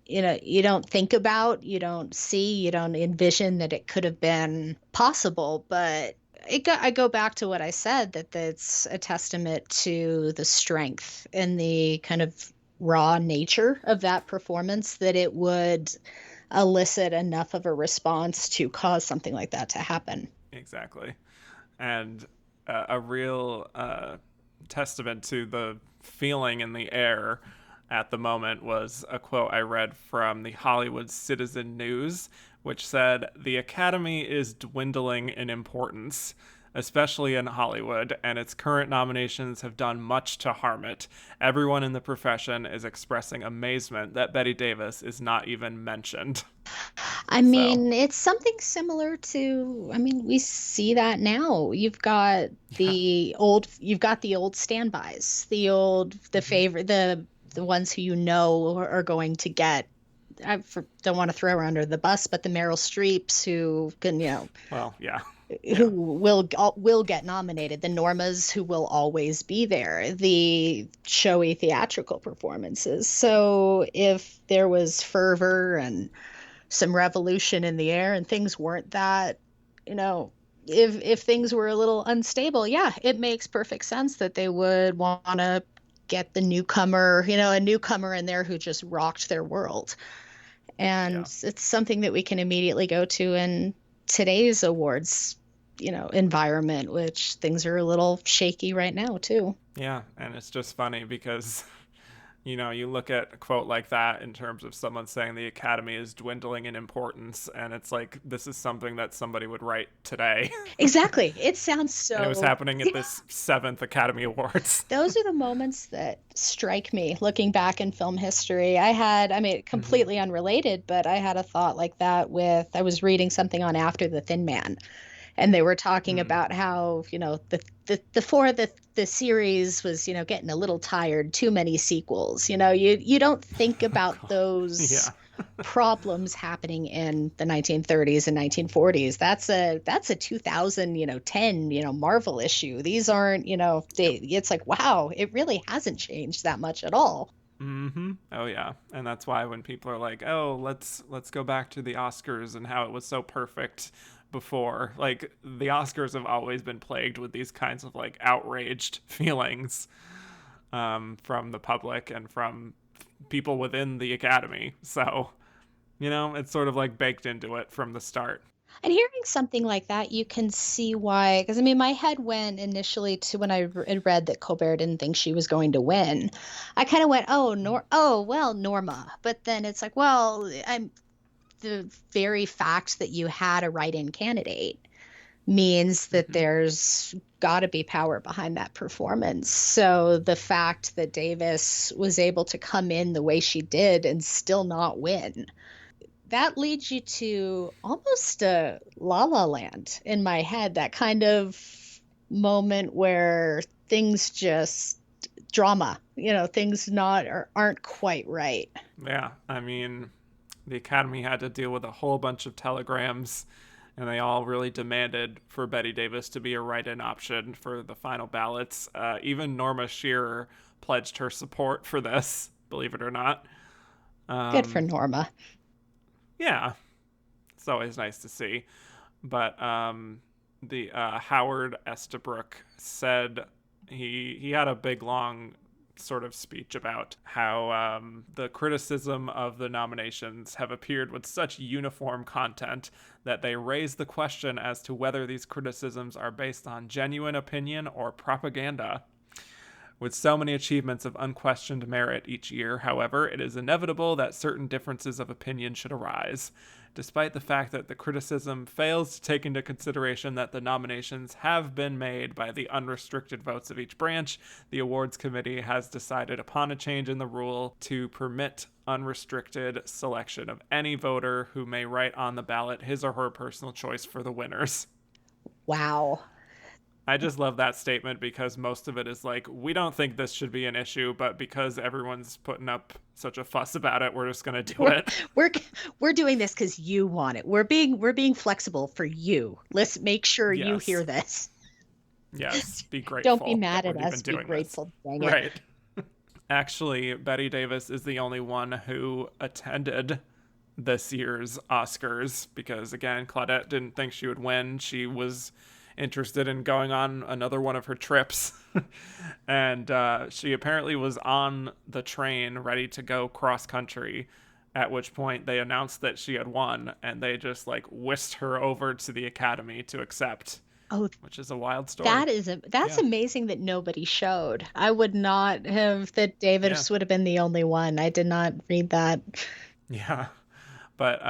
you don't think about, you don't see, you don't envision that it could have been possible. But I go back to what I said, that that's a testament to the strength and the kind of raw nature of that performance, that it would elicit enough of a response to cause something like that to happen. Exactly. And a real testament to the feeling in the air at the moment was a quote I read from the Hollywood Citizen News, which said, "The Academy is dwindling in importance." especially in Hollywood, and its current nominations have done much to harm it. Everyone in the profession is expressing amazement that Bette Davis is not even mentioned. I So, mean, it's something similar to, I mean, we see that now. yeah. You've got the old standbys, the Hmm. favorite, the ones who you know are going to get. Don't want to throw her under the bus, but the Meryl Streeps who can, Well, yeah. who Yeah. will get nominated, the Normas who will always be there, the showy theatrical performances. So if there was fervor and some revolution in the air and things weren't that, you know, if things were a little unstable, yeah, it makes perfect sense that they would want to get the newcomer, a newcomer in there who just rocked their world. Yeah. And it's something that we can immediately go to in today's awards, environment, which things are a little shaky right now too. Yeah. And it's just funny because you look at a quote like that in terms of someone saying the Academy is dwindling in importance, and it's like this is something that somebody would write today. Exactly. It sounds And it was so. happening at this seventh Academy Awards. Those are the moments that strike me looking back in film history. I mean, Hmm. completely unrelated, but I had a thought like that I was reading something on After the Thin Man, and they were talking Mm. about how, the series was, getting a little tired, too many sequels. You don't think Oh, about God. those Yeah. problems happening in the 1930s and 1940s. That's a 2000, 10, Marvel issue. These aren't, Yep. it's like, wow, it really hasn't changed that much at all. Mm-hmm. Oh yeah. And that's why when people are like, "Oh, let's go back to the Oscars and how it was so perfect before." Like the Oscars have always been plagued with these kinds of like outraged feelings from the public and from people within the Academy. So, it's sort of like baked into it from the start. And hearing something like that, you can see why. Because I mean, my head went initially to when I read that Colbert didn't think she was going to win. I kind of went, oh well, Norma. But then it's like, well, I'm the very fact that you had a write-in candidate means that Mm-hmm. there's got to be power behind that performance. So the fact that Davis was able to come in the way she did and still not win, that leads you to almost a La La Land in my head, that kind of moment where things just drama, things aren't quite right. Yeah. I mean, the Academy had to deal with a whole bunch of telegrams, and they all really demanded for Bette Davis to be a write in option for the final ballots. Even Norma Shearer pledged her support for this, believe it or not. Good for Um, Norma. yeah, it's always nice to see. But the Howard Estabrook said he had a big long sort of speech about how the criticism of the nominations have appeared with such uniform content that they raise the question as to whether these criticisms are based on genuine opinion or propaganda. With so many achievements of unquestioned merit each year, however, it is inevitable that certain differences of opinion should arise. Despite the fact that the criticism fails to take into consideration that the nominations have been made by the unrestricted votes of each branch, the awards committee has decided upon a change in the rule to permit unrestricted selection of any voter who may write on the ballot his or her personal choice for the winners. Wow. I just love that statement because most of it is like, we don't think this should be an issue, but because everyone's putting up such a fuss about it, we're just going to do We're it. we're we're doing this because you want it. We're being flexible for you. Let's make sure you hear Yes. this. Yes. Be Don't be grateful that mad we're at even us. Be doing this. grateful. Dang it. Right. Actually, Bette Davis is the only one who attended this year's Oscars because, again, Claudette didn't think she would win. She was interested in going on another one of her trips. And she apparently was on the train ready to go cross country. At which point they announced that she had won, and they just like whisked her over to the Academy to accept, Oh, which is a wild story. that's Yeah. amazing that nobody showed. I would not have that Yeah. Davis would have been the only one. I did not read that. Yeah. But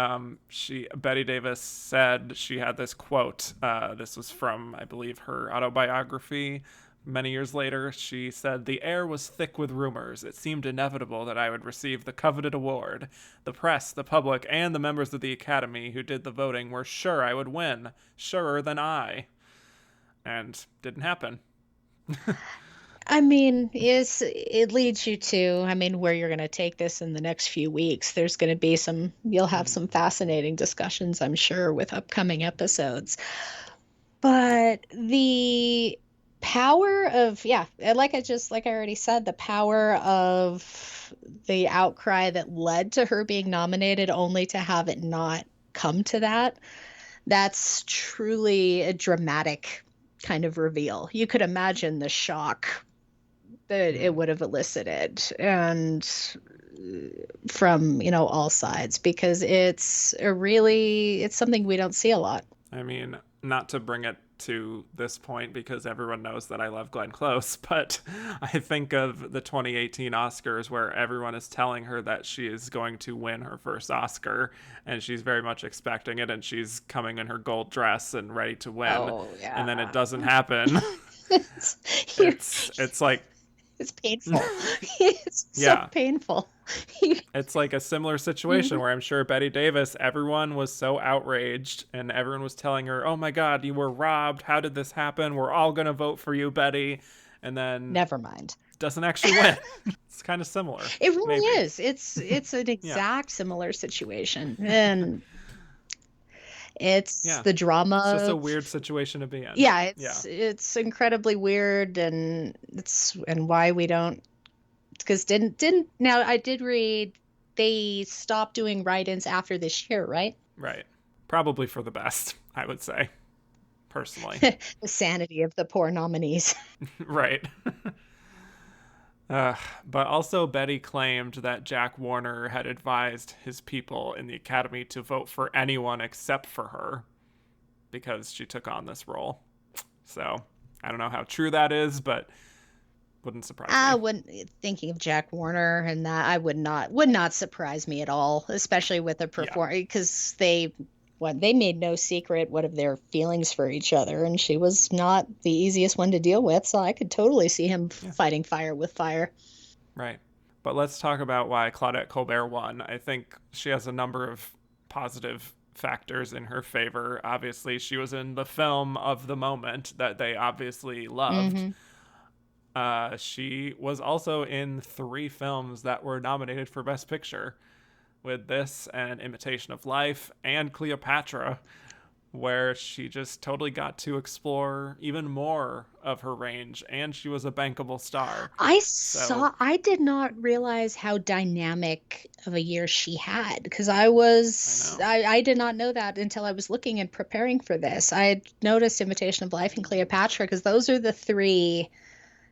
Bette Davis said she had this quote. This was from, I believe, her autobiography. Many years later, she said, "The air was thick with rumors. It seemed inevitable that I would receive the coveted award. The press, the public, and the members of the Academy who did the voting were sure I would win. Surer than I." And didn't happen. I mean, it leads you to, I mean, where you're going to take this in the next few weeks. There's going to be you'll have some fascinating discussions, I'm sure, with upcoming episodes. But the power of, yeah, like I already said, the power of the outcry that led to her being nominated only to have it not come to that, that's truly a dramatic kind of reveal. You could imagine the shock that it would have elicited, and from, all sides, because it's something we don't see a lot. I mean, not to bring it to this point because everyone knows that I love Glenn Close, but I think of the 2018 Oscars where everyone is telling her that she is going to win her first Oscar, and she's very much expecting it, and she's coming in her gold dress and ready to win. Oh, yeah. And then it doesn't happen. It's like, it's painful. It's so painful. It's like a similar situation where I'm sure Bette Davis, everyone was so outraged and everyone was telling her, "Oh my God, you were robbed. How did this happen? We're all going to vote for you, Betty." And then never mind. Doesn't actually win. It's kind of similar. It really is. It's an exact similar situation. And it's the drama. It's just a weird situation to be in. Yeah, it's incredibly weird, and why we don't, because now I did read they stopped doing write-ins after this year, right? Right. Probably for the best, I would say, personally. The sanity of the poor nominees. Right. But also Betty claimed that Jack Warner had advised his people in the Academy to vote for anyone except for her because she took on this role. So I don't know how true that is, but wouldn't surprise me. Thinking of Jack Warner and that, I would not surprise me at all, especially with the performance, because they made no secret of their feelings for each other, and she was not the easiest one to deal with, so I could totally see him fighting fire with fire. Right. But let's talk about why Claudette Colbert won. I think she has a number of positive factors in her favor. Obviously, she was in the film of the moment that they obviously loved. Mm-hmm. She was also in 3 films that were nominated for Best Picture, with this and Imitation of Life and Cleopatra, where she just totally got to explore even more of her range, and she was a bankable star. I did not realize how dynamic of a year she had, because I did not know that until I was looking and preparing for this. I had noticed Imitation of Life and Cleopatra, because those are the 3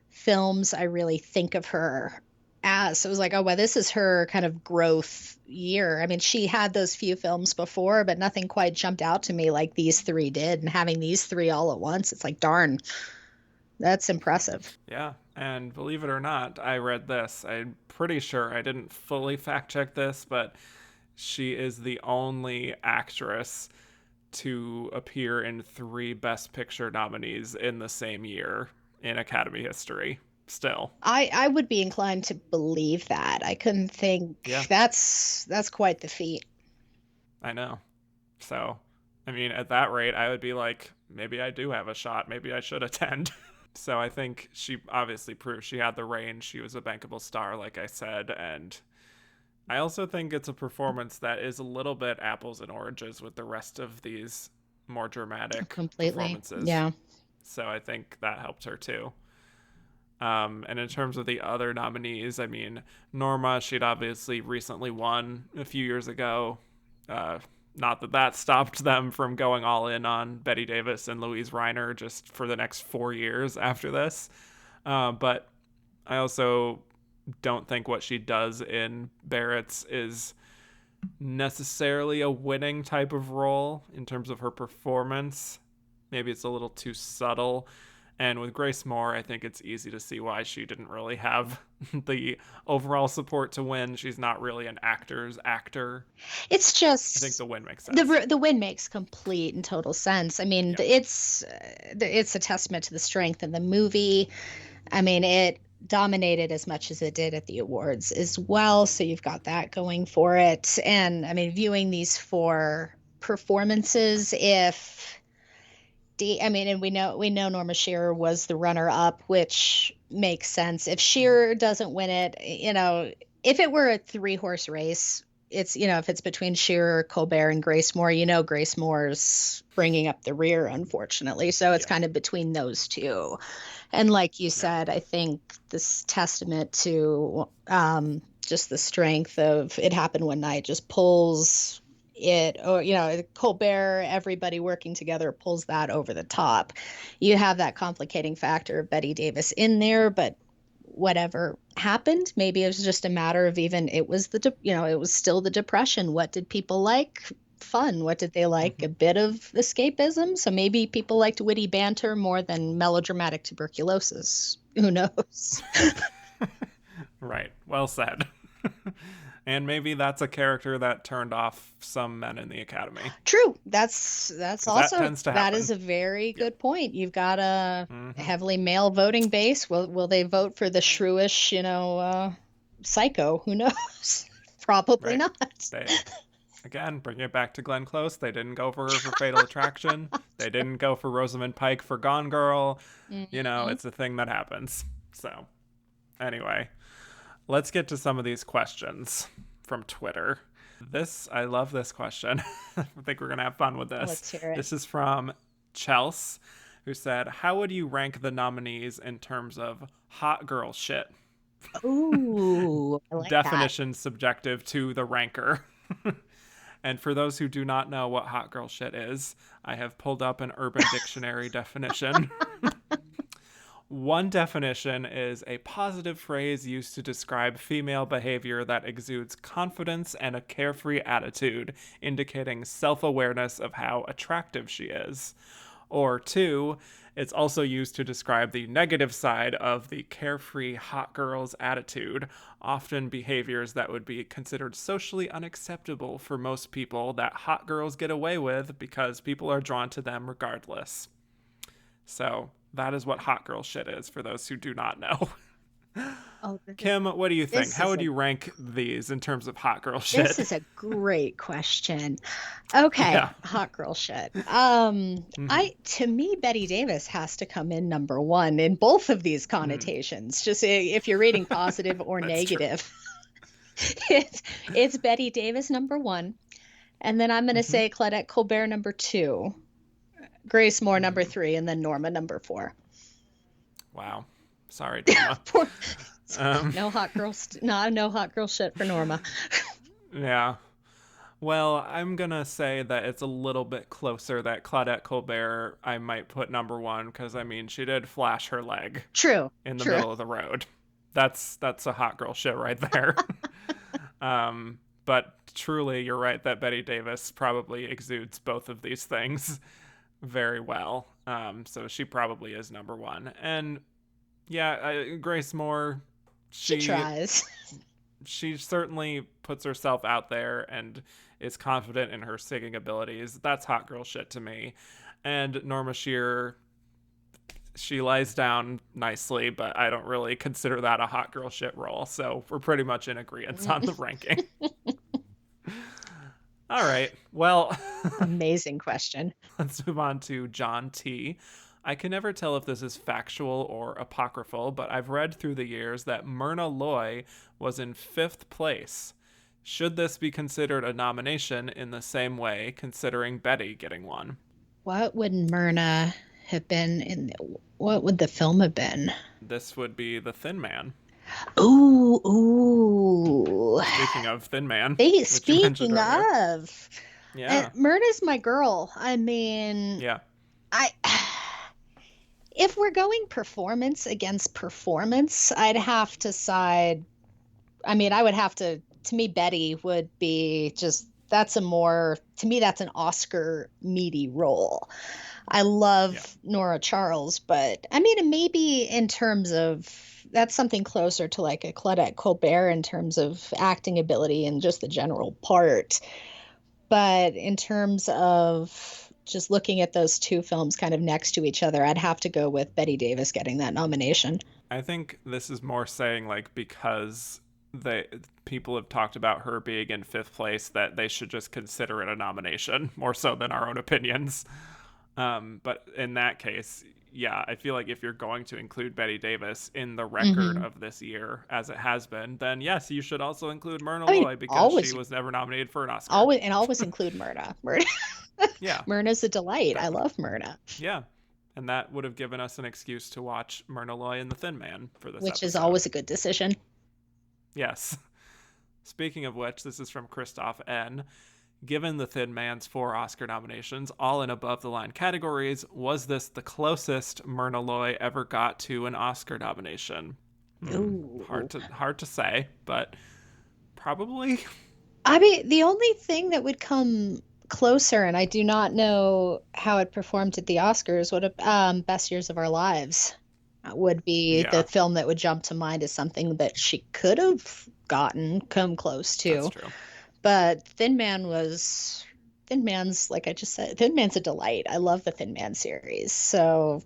films I really think of her as. So it was like, oh, well, this is her kind of growth year. I mean, she had those few films before, but nothing quite jumped out to me like these 3 did. And having these 3 all at once, it's like, darn, that's impressive. Yeah. And believe it or not, I read this. I'm pretty sure, I didn't fully fact check this, but she is the only actress to appear in 3 Best Picture nominees in the same year in Academy history. Still, I would be inclined to believe that. I couldn't think. That's quite the feat. I know. So, I mean, at that rate, I would be like, maybe I do have a shot. Maybe I should attend. So I think she obviously proved she had the range. She was a bankable star, like I said. And I also think it's a performance that is a little bit apples and oranges with the rest of these more dramatic performances. Yeah. So I think that helped her too. And in terms of the other nominees, I mean, Norma, she'd obviously recently won a few years ago. Not that stopped them from going all in on Bette Davis and Louise Reiner just for the next 4 years after this. But I also don't think what she does in Barretts is necessarily a winning type of role in terms of her performance. Maybe it's a little too subtle. And with Grace Moore, I think it's easy to see why she didn't really have the overall support to win. She's not really an actor's actor. It's I think just the win makes sense. the win makes complete and total sense. I mean, Yeah. it's a testament to the strength in the movie. I mean, it dominated as much as it did at the awards as well, so you've got that going for it. And I mean, viewing these four performances, and we know Norma Shearer was the runner up, which makes sense. If Shearer doesn't win it, if it were a 3-horse race, if it's between Shearer, Colbert, and Grace Moore, Grace Moore's bringing up the rear, unfortunately. So it's kind of between those two. And like you said, I think this testament to just the strength of It Happened One Night just pulls it, or Colbert, everybody working together pulls that over the top. You have that complicating factor of Bette Davis in there, but whatever happened, maybe it was just a matter of it was still the Depression. What did people like? Fun. What did they like? A bit of escapism. So maybe people liked witty banter more than melodramatic tuberculosis. Who knows? Right. Well said. And maybe that's a character that turned off some men in the Academy. True. That's also, that is a very good point. You've got a heavily male voting base. Will they vote for the shrewish, psycho? Who knows? Probably not. Again, bringing it back to Glenn Close, they didn't go for her for Fatal Attraction. They didn't go for Rosamund Pike for Gone Girl. It's a thing that happens. So, anyway, let's get to some of these questions from Twitter. I love this question. I think we're going to have fun with this. Let's hear it. This is from Chelsea, who said, how would you rank the nominees in terms of hot girl shit? Ooh, I like Definition subjective to the ranker. And for those who do not know what hot girl shit is, I have pulled up an Urban Dictionary definition. One definition is a positive phrase used to describe female behavior that exudes confidence and a carefree attitude, indicating self-awareness of how attractive she is. Or 2, it's also used to describe the negative side of the carefree hot girl's attitude, often behaviors that would be considered socially unacceptable for most people that hot girls get away with because people are drawn to them regardless. So that is what hot girl shit is for those who do not know. Kim, what do you think? How would you rank these in terms of hot girl shit? This is a great question. Okay, hot girl shit. To me, Bette Davis has to come in number 1 in both of these connotations. Just if you're reading positive or negative, it's Bette Davis number 1, and then I'm going to say Claudette Colbert number 2, Grace Moore number 3, and then Norma number 4. Wow. Sorry, Norma. No hot girl shit for Norma. Yeah. Well, I'm going to say that it's a little bit closer that Claudette Colbert I might put number 1 because, she did flash her leg. True. In the middle of the road. That's a hot girl shit right there. But truly, you're right that Bette Davis probably exudes both of these things very well. So she probably is number 1. And Grace Moore, she tries. She certainly puts herself out there and is confident in her singing abilities. That's hot girl shit to me. And Norma Shearer, she lies down nicely, but I don't really consider that a hot girl shit role. So we're pretty much in agreement on the ranking. All right. Well, amazing question. Let's move on to John T. I can never tell if this is factual or apocryphal, but I've read through the years that Myrna Loy was in 5th place. Should this be considered a nomination in the same way, considering Bette getting one? What would Myrna have been in? What would the film have been? This would be The Thin Man. Ooh. Speaking of Thin Man. Speaking of. Yeah. Myrna's my girl. Yeah. If we're going performance against performance, I'd have to side. I would have to me, Bette would be just, to me, that's an Oscar meaty role. I Yeah. love Nora Charles, but I mean, maybe in terms of that's something closer to like a Claudette Colbert in terms of acting ability and just the general part. But in terms of just looking at those two films kind of next to each other, I'd have to go with Bette Davis getting that nomination. I think this is more saying like because they people have talked about her being in fifth place that they should just consider it a nomination more so than our own opinions. But in that case, yeah, I feel like if you're going to include Bette Davis in the record Hmm. of this year, as it has been, then yes, you should also include Myrna I mean, Loy because she always, was never nominated for an Oscar. always, and always include Myrna. Myrna, Yeah, Myrna's a delight. I that would, love Myrna, yeah, and that would have given us an excuse to watch Myrna Loy and the Thin Man for this which is episode. always a good decision. Yes. Speaking of which, this is from Christoph N. Given the Thin Man's 4 Oscar nominations, all in above the line categories, was this the closest Myrna Loy ever got to an Oscar nomination? Ooh. Hard to say, but probably. I mean, the only thing that would come closer, and I do not know how it performed at the Oscars, would have Best Years of Our Lives would be the Yeah, film that would jump to mind as something that she could have come close that's to. true. But Thin Man's, like I just said, Thin Man's a delight. I love the Thin Man series. So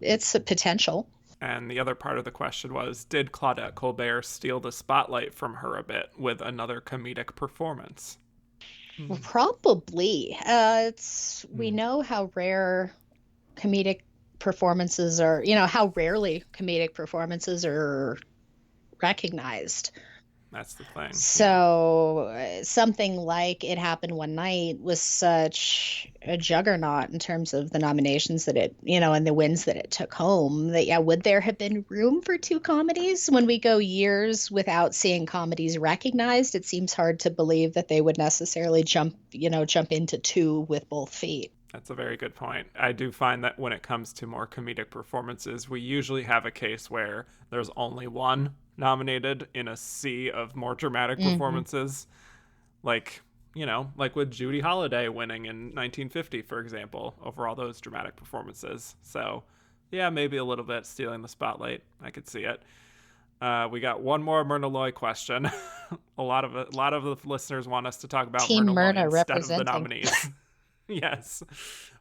it's a potential. And the other part of the question was, did Claudette Colbert steal the spotlight from her a bit with another comedic performance? Well, Hmm. probably. We know how rare comedic performances are, how rarely comedic performances are recognized. That's the thing. Yeah. So something like It Happened One Night was such a juggernaut in terms of the nominations that and the wins that it took home. That yeah, would there have been room for two comedies? When we go years without seeing comedies recognized, it seems hard to believe that they would necessarily jump into two with both feet. That's a very good point. I do find that when it comes to more comedic performances, we usually have a case where there's only one nominated in a sea of more dramatic Hmm. performances. Like, like with Judy Holliday winning in 1950, for example, over all those dramatic performances. So, yeah, maybe a little bit stealing the spotlight. I could see it. We got one more Myrna Loy question. A lot of the listeners want us to talk about Team Myrna Loy Myrna instead of the representing. nominees. Yes.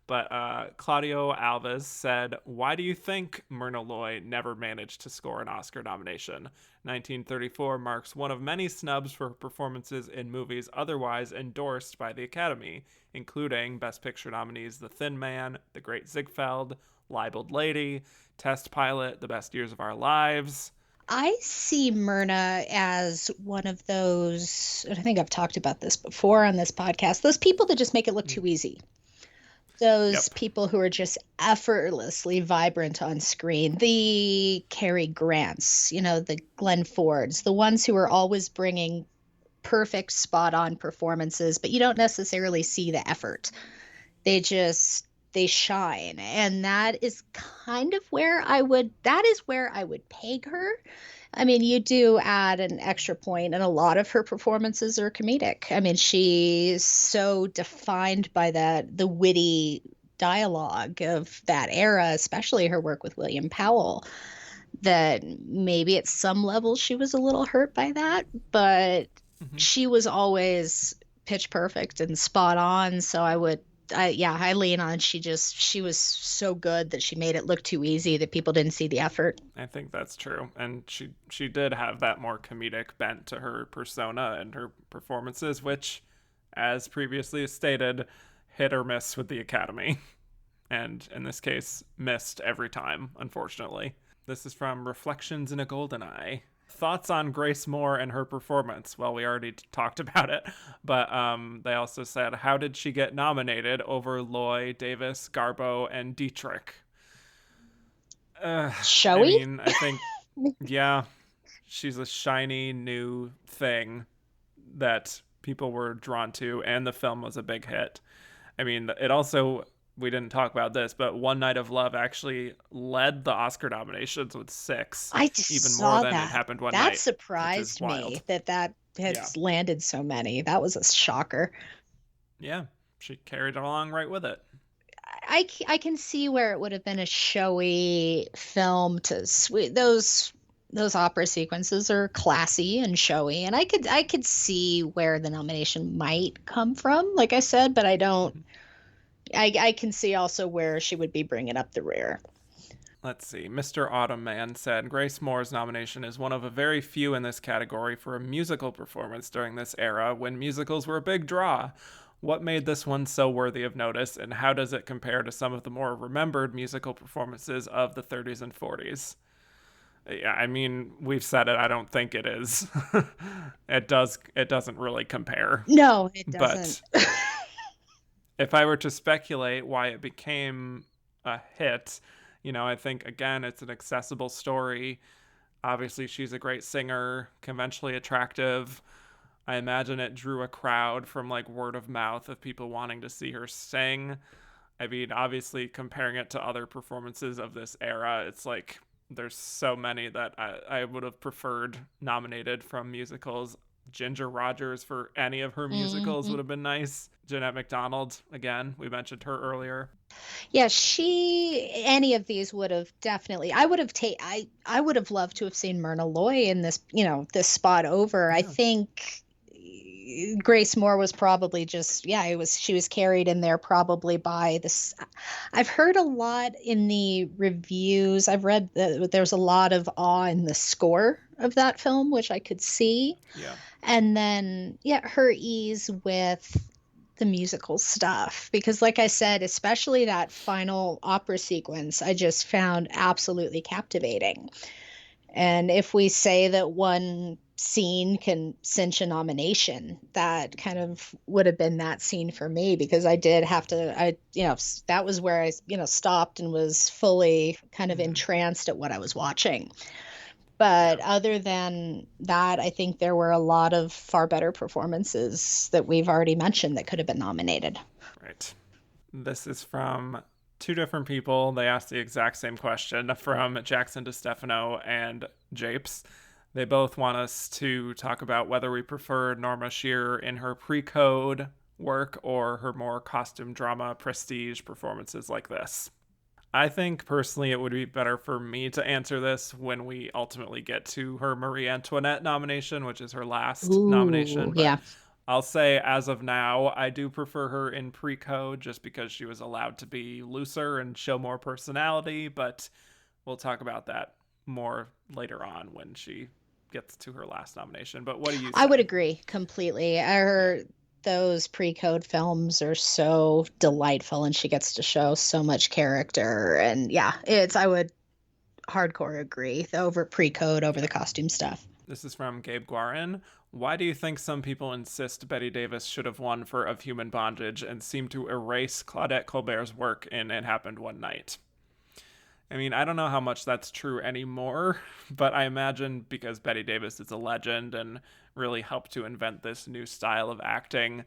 But Claudio Alves said, why do you think Myrna Loy never managed to score an Oscar nomination? 1934 marks one of many snubs for her performances in movies otherwise endorsed by the Academy, including Best Picture nominees The Thin Man, The Great Ziegfeld, Libeled Lady, Test Pilot, The Best Years of Our Lives. I see Myrna as one of those, and I think I've talked about this before on this podcast, those people that just make it look too easy. Those Yep, people who are just effortlessly vibrant on screen. The Cary Grants, the Glenn Fords, the ones who are always bringing perfect, spot on performances, but you don't necessarily see the effort. They shine. And that is where I would peg her. I mean, you do add an extra point, and a lot of her performances are comedic. I mean, she's so defined by the witty dialogue of that era, especially her work with William Powell, that maybe at some level she was a little hurt by that, but hmm she was always pitch perfect and spot on. So I lean on she was so good that she made it look too easy that people didn't see the effort. I think that's true. And she did have that more comedic bent to her persona and her performances, which, as previously stated, hit or miss with the Academy. And in this case, missed every time, unfortunately. This is from Reflections in a Golden Eye. Thoughts on Grace Moore and her performance? Well, we already talked about it, but they also said, how did she get nominated over Loy, Davis, Garbo, and Dietrich? I Showy? mean, I think, yeah, she's a shiny new thing that people were drawn to, and the film was a big hit. I mean, it also, we didn't talk about this, but One Night of Love actually led the Oscar nominations with 6, I just even more saw than It that. Happened One That Night, which is surprised me wild. that Yeah. has landed so many. That was a shocker. Yeah. She carried it along right with it. I can see where it would have been a showy film to sweet those opera sequences are classy and showy, and I could see where the nomination might come from, like I said, but I don't. I can see also where she would be bringing up the rear. Let's see. Mr. Autumn Man said Grace Moore's nomination is one of a very few in this category for a musical performance during this era when musicals were a big draw. What made this one so worthy of notice, and how does it compare to some of the more remembered musical performances of the 30s and 40s? Yeah, I mean, we've said it. I don't think it is. It doesn't really compare. No, it But doesn't. if I were to speculate why it became a hit, I think, again, it's an accessible story. Obviously, she's a great singer, conventionally attractive. I imagine it drew a crowd from like word of mouth of people wanting to see her sing. I mean, obviously, comparing it to other performances of this era, it's like there's so many that I would have preferred nominated from musicals. Ginger Rogers for any of her musicals would have been nice. Jeanette MacDonald, again, we mentioned her earlier. Yeah, any of these would have definitely. I would have loved to have seen Myrna Loy in this, this spot over. I think Grace Moore was probably just, she was carried in there probably by this. I've heard a lot in the reviews. I've read that there's a lot of awe in the score of that film, which I could see. Yeah. And then, her ease with the musical stuff, because like I said, especially that final opera sequence, I just found absolutely captivating. And if we say that one scene can cinch a nomination, that kind of would have been that scene for me, because I did have to, that was where I, stopped and was fully kind of entranced at what I was watching. But other than that, I think there were a lot of far better performances that we've already mentioned that could have been nominated. Right. This is from two different people. They asked the exact same question, from Jackson DeStefano and Japes. They both want us to talk about whether we prefer Norma Shearer in her pre-code work or her more costume drama prestige performances like this. I think personally it would be better for me to answer this when we ultimately get to her Marie Antoinette nomination, which is her last nomination. But yeah. I'll say as of now, I do prefer her in pre-code just because she was allowed to be looser and show more personality. But we'll talk about that more later on when she gets to her last nomination. But what do you think? I would agree completely. Those pre-code films are so delightful, and she gets to show so much character. And I would hardcore agree over pre-code over the costume stuff. This is from Gabe Guarin. Why do you think some people insist Bette Davis should have won for Of Human Bondage and seem to erase Claudette Colbert's work in It Happened One Night? I mean, I don't know how much that's true anymore, but I imagine because Bette Davis is a legend and really helped to invent this new style of acting,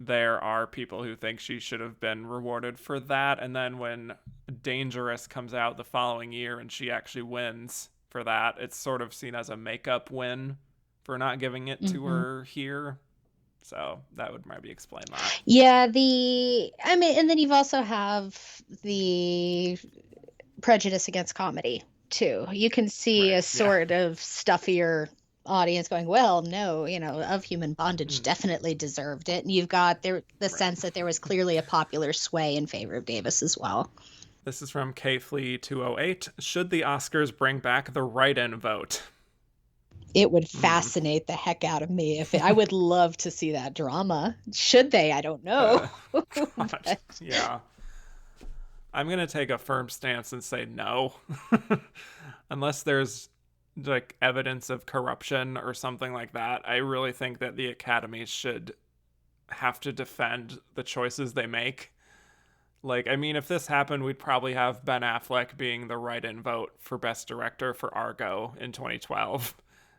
there are people who think she should have been rewarded for that. And then when Dangerous comes out the following year and she actually wins for that, it's sort of seen as a makeup win for not giving it to her here. So that would maybe explain that. Yeah, and then you've also have the prejudice against comedy too. You can see a sort of stuffier audience going, well, no, Of Human Bondage definitely deserved it. And you've got the sense that there was clearly a popular sway in favor of Davis as well. This is from KFlea208. Should the Oscars bring back the write-in vote? It would fascinate the heck out of me. I would love to see that drama. Should they? I don't know. Yeah. I'm going to take a firm stance and say no. Unless there's like evidence of corruption or something like that, I really think that the Academy should have to defend the choices they make. Like, I mean, if this happened, we'd probably have Ben Affleck being the write-in vote for Best Director for Argo in 2012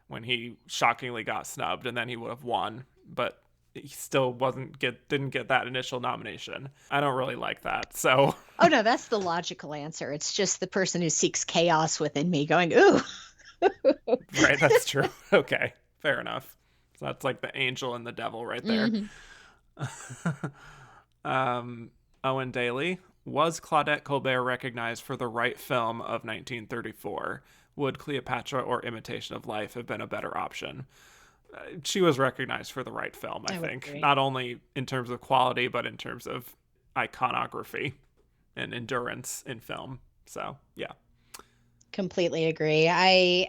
when he shockingly got snubbed, and then he would have won. But he still didn't get that initial nomination. I don't really like that. So oh no, that's the logical answer. It's just the person who seeks chaos within me going, ooh. Right, that's true. Okay, fair enough. So that's like the angel and the devil right there. Owen Daly, Was Claudette Colbert recognized for The Right Film of 1934? Would Cleopatra or Imitation of Life have been a better option? She was recognized for The Right Film, I I would think. agree. Not only in terms of quality, but in terms of iconography and endurance in film. So, yeah. Completely agree. I've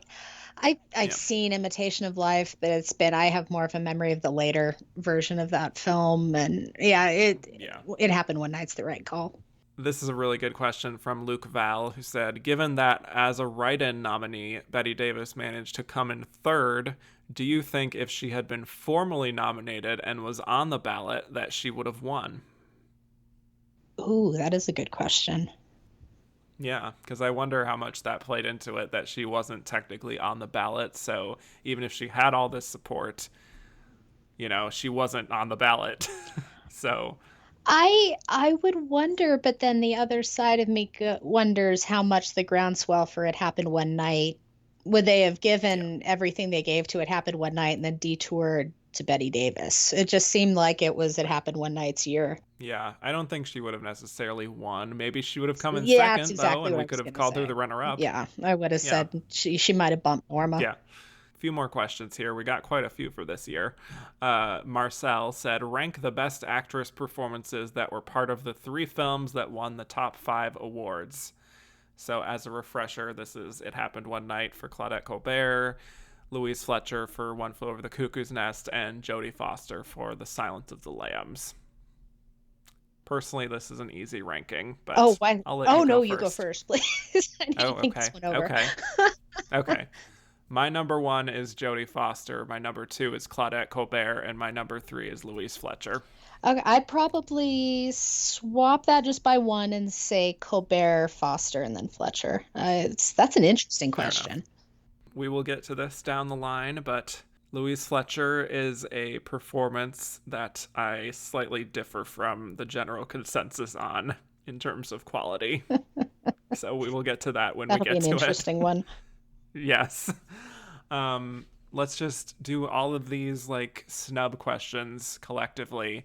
Yeah. seen Imitation of Life, but I have more of a memory of the later version of that film, and yeah, Yeah. it happened one night's the right call. This is a really good question from Luke Val, who said, given that as a write-in nominee, Bette Davis managed to come in third, do you think if she had been formally nominated and was on the ballot that she would have won? Ooh, that is a good question. Yeah, because I wonder how much that played into it, that she wasn't technically on the ballot. So even if she had all this support, she wasn't on the ballot. So, I would wonder, but then the other side of me wonders how much the groundswell for it happened one night. Would they have yeah. given everything they gave to it happened one night and then detoured to Bette Davis? It just seemed like it happened one night's year. Yeah, I don't think she would have necessarily won. Maybe she would have come in Yeah, that's second, though, exactly and what I we could was have gonna called her say. the runner up. Yeah, I would have Yeah. said she might have bumped Norma. Yeah. A few more questions here. We got quite a few for this year. Marcel said, rank the best actress performances that were part of the 3 films that won the top 5 awards. So as a refresher, this is It Happened One Night for Claudette Colbert, Louise Fletcher for One Flew Over the Cuckoo's Nest, and Jodie Foster for The Silence of the Lambs. Personally, this is an easy ranking, Oh, but why? I'll let Oh you go no, you go first. first, please. I need Oh, to think okay. this one over. Okay. Okay. My number 1 is Jodie Foster. My number 2 is Claudette Colbert, and my number 3 is Louise Fletcher. Okay, I'd probably swap that just by one and say Colbert, Foster, and then Fletcher. That's an interesting Fair enough. question. We will get to this down the line, but Louise Fletcher is a performance that I slightly differ from the general consensus on in terms of quality. So we will get to that when we That'll be get an to it. interesting one. Yes. Let's just do all of these snub questions collectively.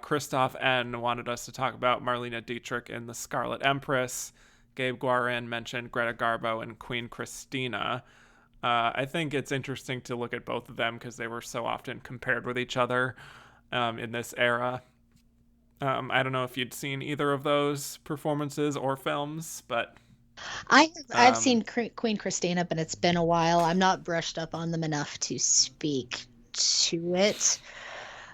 Christoph N. wanted us to talk about Marlene Dietrich in The Scarlet Empress. Gabe Guarin mentioned Greta Garbo and Queen Christina. I think it's interesting to look at both of them because they were so often compared with each other in this era. I don't know if you'd seen either of those performances or films, but I've um, seen Queen Christina, but it's been a while. I'm not brushed up on them enough to speak to it.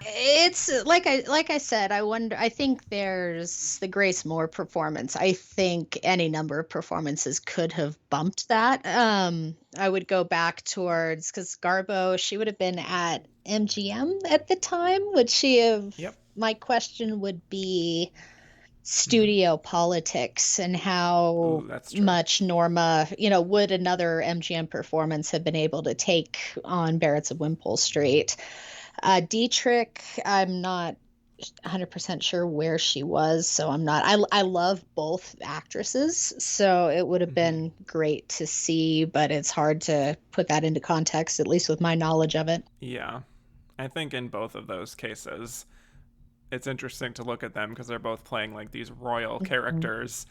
It's like I said, I think there's the Grace Moore performance. I think any number of performances could have bumped that. I would go back towards because Garbo, she would have been at MGM at the time. Would she have? yep. My question would be Mm-hmm. studio politics and how Ooh, that's true. much Norma, would another MGM performance have been able to take on Barretts of Wimpole Street? Dietrich, I'm not 100% sure where she was, so I'm not. I love both actresses, so it would have Mm-hmm. been great to see, but it's hard to put that into context, at least with my knowledge of it. Yeah. I think in both of those cases, it's interesting to look at them because they're both playing these royal Mhm. characters,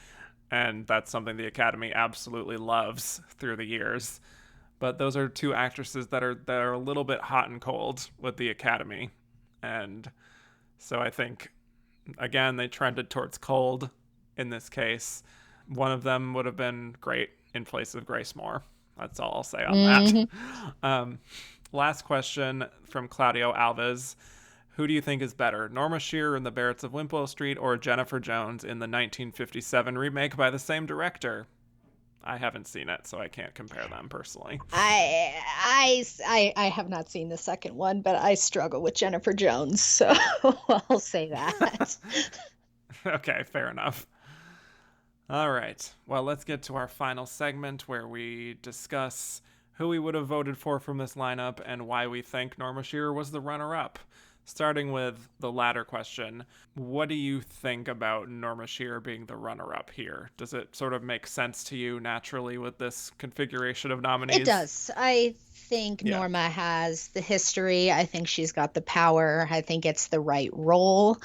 and that's something the Academy absolutely loves through the years. But those are 2 actresses that are a little bit hot and cold with the Academy, and so I think again they trended towards cold in this case. One of them would have been great in place of Grace Moore. That's all I'll say on that. Mhm. Um, last question from Claudio Alves. Who do you think is better, Norma Shearer in The Barretts of Wimpole Street or Jennifer Jones in the 1957 remake by the same director? I haven't seen it, so I can't compare them personally. I have not seen the second one, but I struggle with Jennifer Jones, so I'll say that. Okay, fair enough. All right. Well, let's get to our final segment where we discuss who we would have voted for from this lineup and why we think Norma Shearer was the runner up. Starting with the latter question, what do you think about Norma Shearer being the runner up here? Does it sort of make sense to you naturally with this configuration of It nominees? does. I think Yeah. Norma has the history. I think she's got the power. I think it's the right role.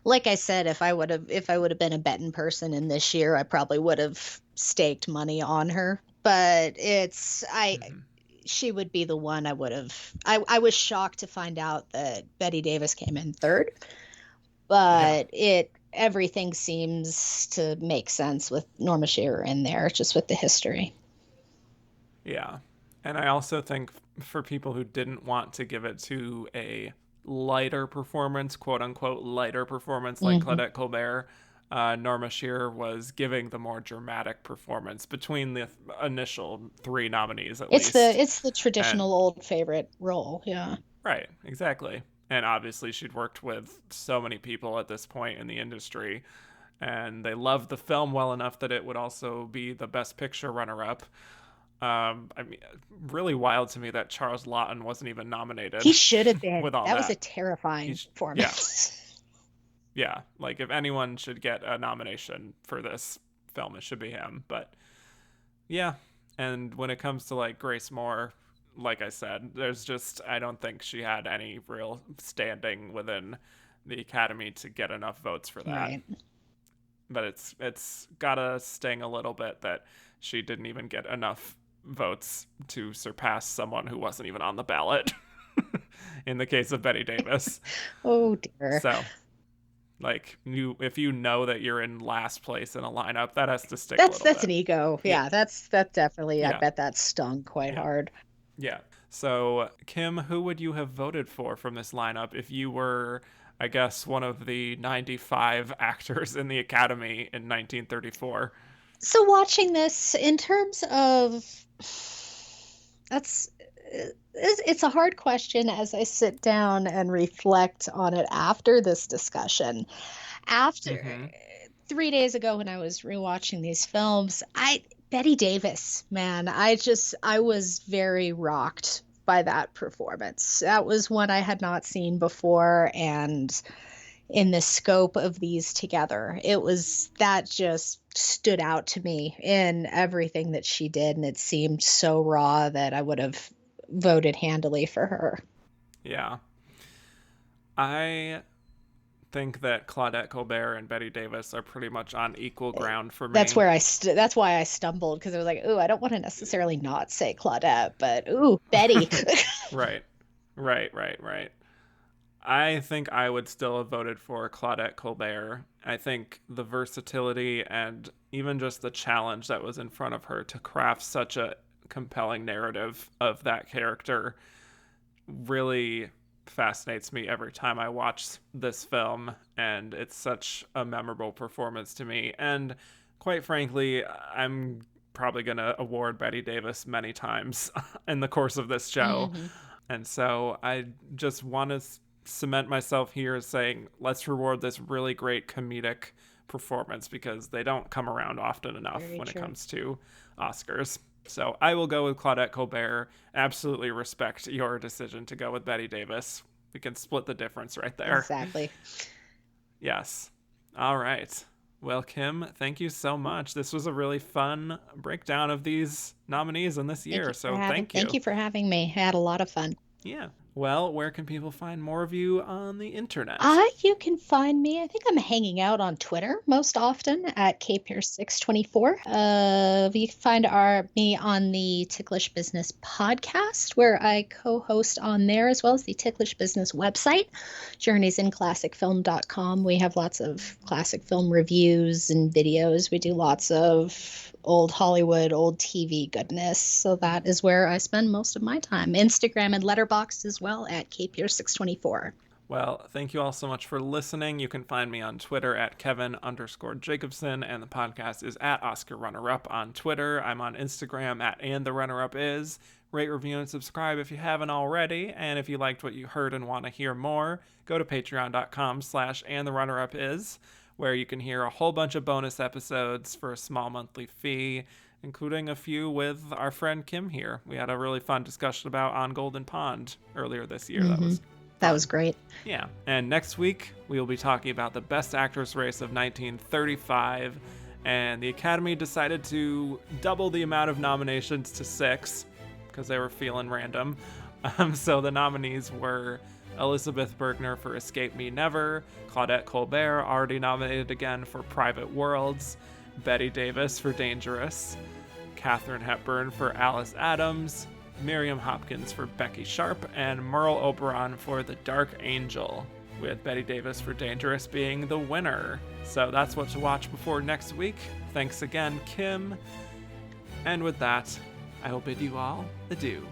Like I said, if I would have been a betting person in this year, I probably would have staked money on her. But she would be the one I would have. I was shocked to find out that Bette Davis came in third, Yeah. but everything seems to make sense with Norma Shearer in there, just with the history. Yeah. And I also think for people who didn't want to give it to a lighter performance, quote unquote, lighter performance like Hmm. Claudette Colbert, Norma Shearer was giving the more dramatic performance between the initial three nominees, at least. It's the And traditional old favorite role, yeah. right, exactly. And obviously, she'd worked with so many people at this point in the industry, and they loved the film well enough that it would also be the Best Picture runner-up. I mean, really wild to me that Charles Laughton wasn't even nominated He should have been. with all That was a that. terrifying Yeah, performance. yeah. Like if anyone should get a nomination for this film, it should be him. But yeah, and when it comes to like Grace Moore, like I said, there's just I don't think she had any real standing within the Academy to get enough votes for that. Right. But it's gotta sting a little bit that she didn't even get enough votes to surpass someone who wasn't even on the ballot. In the case of Bette Davis. Oh dear. So, like, if you know that you're in last place in a lineup, that has to stick a That's little that's an bit. ego. Yeah, Yeah, that definitely, I yeah, bet that stung quite yeah, hard. yeah. So, Kim, who would you have voted for from this lineup if you were, I guess, one of the 95 actors in the Academy in 1934? So watching this in terms of that's it's a hard question as I sit down and reflect on it after this discussion. After Mm-hmm. 3 days ago when I was rewatching these films, Bette Davis, man, I was very rocked by that performance. That was one I had not seen before, and in the scope of these together, it was that just stood out to me in everything that she did, and it seemed so raw that I would have voted handily for her. Yeah. I think that Claudette Colbert and Bette Davis are pretty much on equal ground for That's me. where that's why I stumbled, because I was like, ooh, I don't want to necessarily not say Claudette, but ooh, Betty. Right. Right, right, right. I think I would still have voted for Claudette Colbert. I think the versatility and even just the challenge that was in front of her to craft such a compelling narrative of that character really fascinates me every time I watch this film, and it's such a memorable performance to me. And quite frankly, I'm probably going to award Bette Davis many times in the course of this show. Hmm. And so I just want to cement myself here as saying, let's reward this really great comedic performance because they don't come around often enough Very when it true. comes to Oscars. So I will go with Claudette Colbert. Absolutely respect your decision to go with Bette Davis. We can split the difference right there. Exactly. Yes. All right. Well, Kim, thank you so much. This was a really fun breakdown of these nominees in this year. So thank Thank you. you for having me. I had a lot of fun. Yeah. Well, where can people find more of you on the internet? You can find me. I think I'm hanging out on Twitter most often at kpierce624. You can find me on the Ticklish Business podcast, where I co-host on there, as well as the Ticklish Business website, journeysinclassicfilm.com. We have lots of classic film reviews and videos. We do lots of old Hollywood, old TV goodness. So that is where I spend most of my time. Instagram and Letterboxd as well at kpierce624. Well, thank you all so much for listening. You can find me on Twitter at Kevin_Jacobson, and the podcast is at Oscar Runner Up on Twitter. I'm on Instagram at And the Runner Up Is. Rate, review, and subscribe if you haven't already. And if you liked what you heard and want to hear more, go to patreon.com/andtherunnerupis, where you can hear a whole bunch of bonus episodes for a small monthly fee, including a few with our friend Kim here. We had a really fun discussion about On Golden Pond earlier this year. That was That fun. was great. Yeah. And next week, we will be talking about the Best Actress race of 1935. And the Academy decided to double the amount of nominations to 6. because they were feeling random. So the nominees were Elizabeth Bergner for Escape Me Never, Claudette Colbert, already nominated again for Private Worlds, Bette Davis for Dangerous, Katharine Hepburn for Alice Adams, Miriam Hopkins for Becky Sharp, and Merle Oberon for The Dark Angel, with Bette Davis for Dangerous being the winner. So that's what to watch before next week. Thanks again, Kim. And with that, I will bid you all adieu.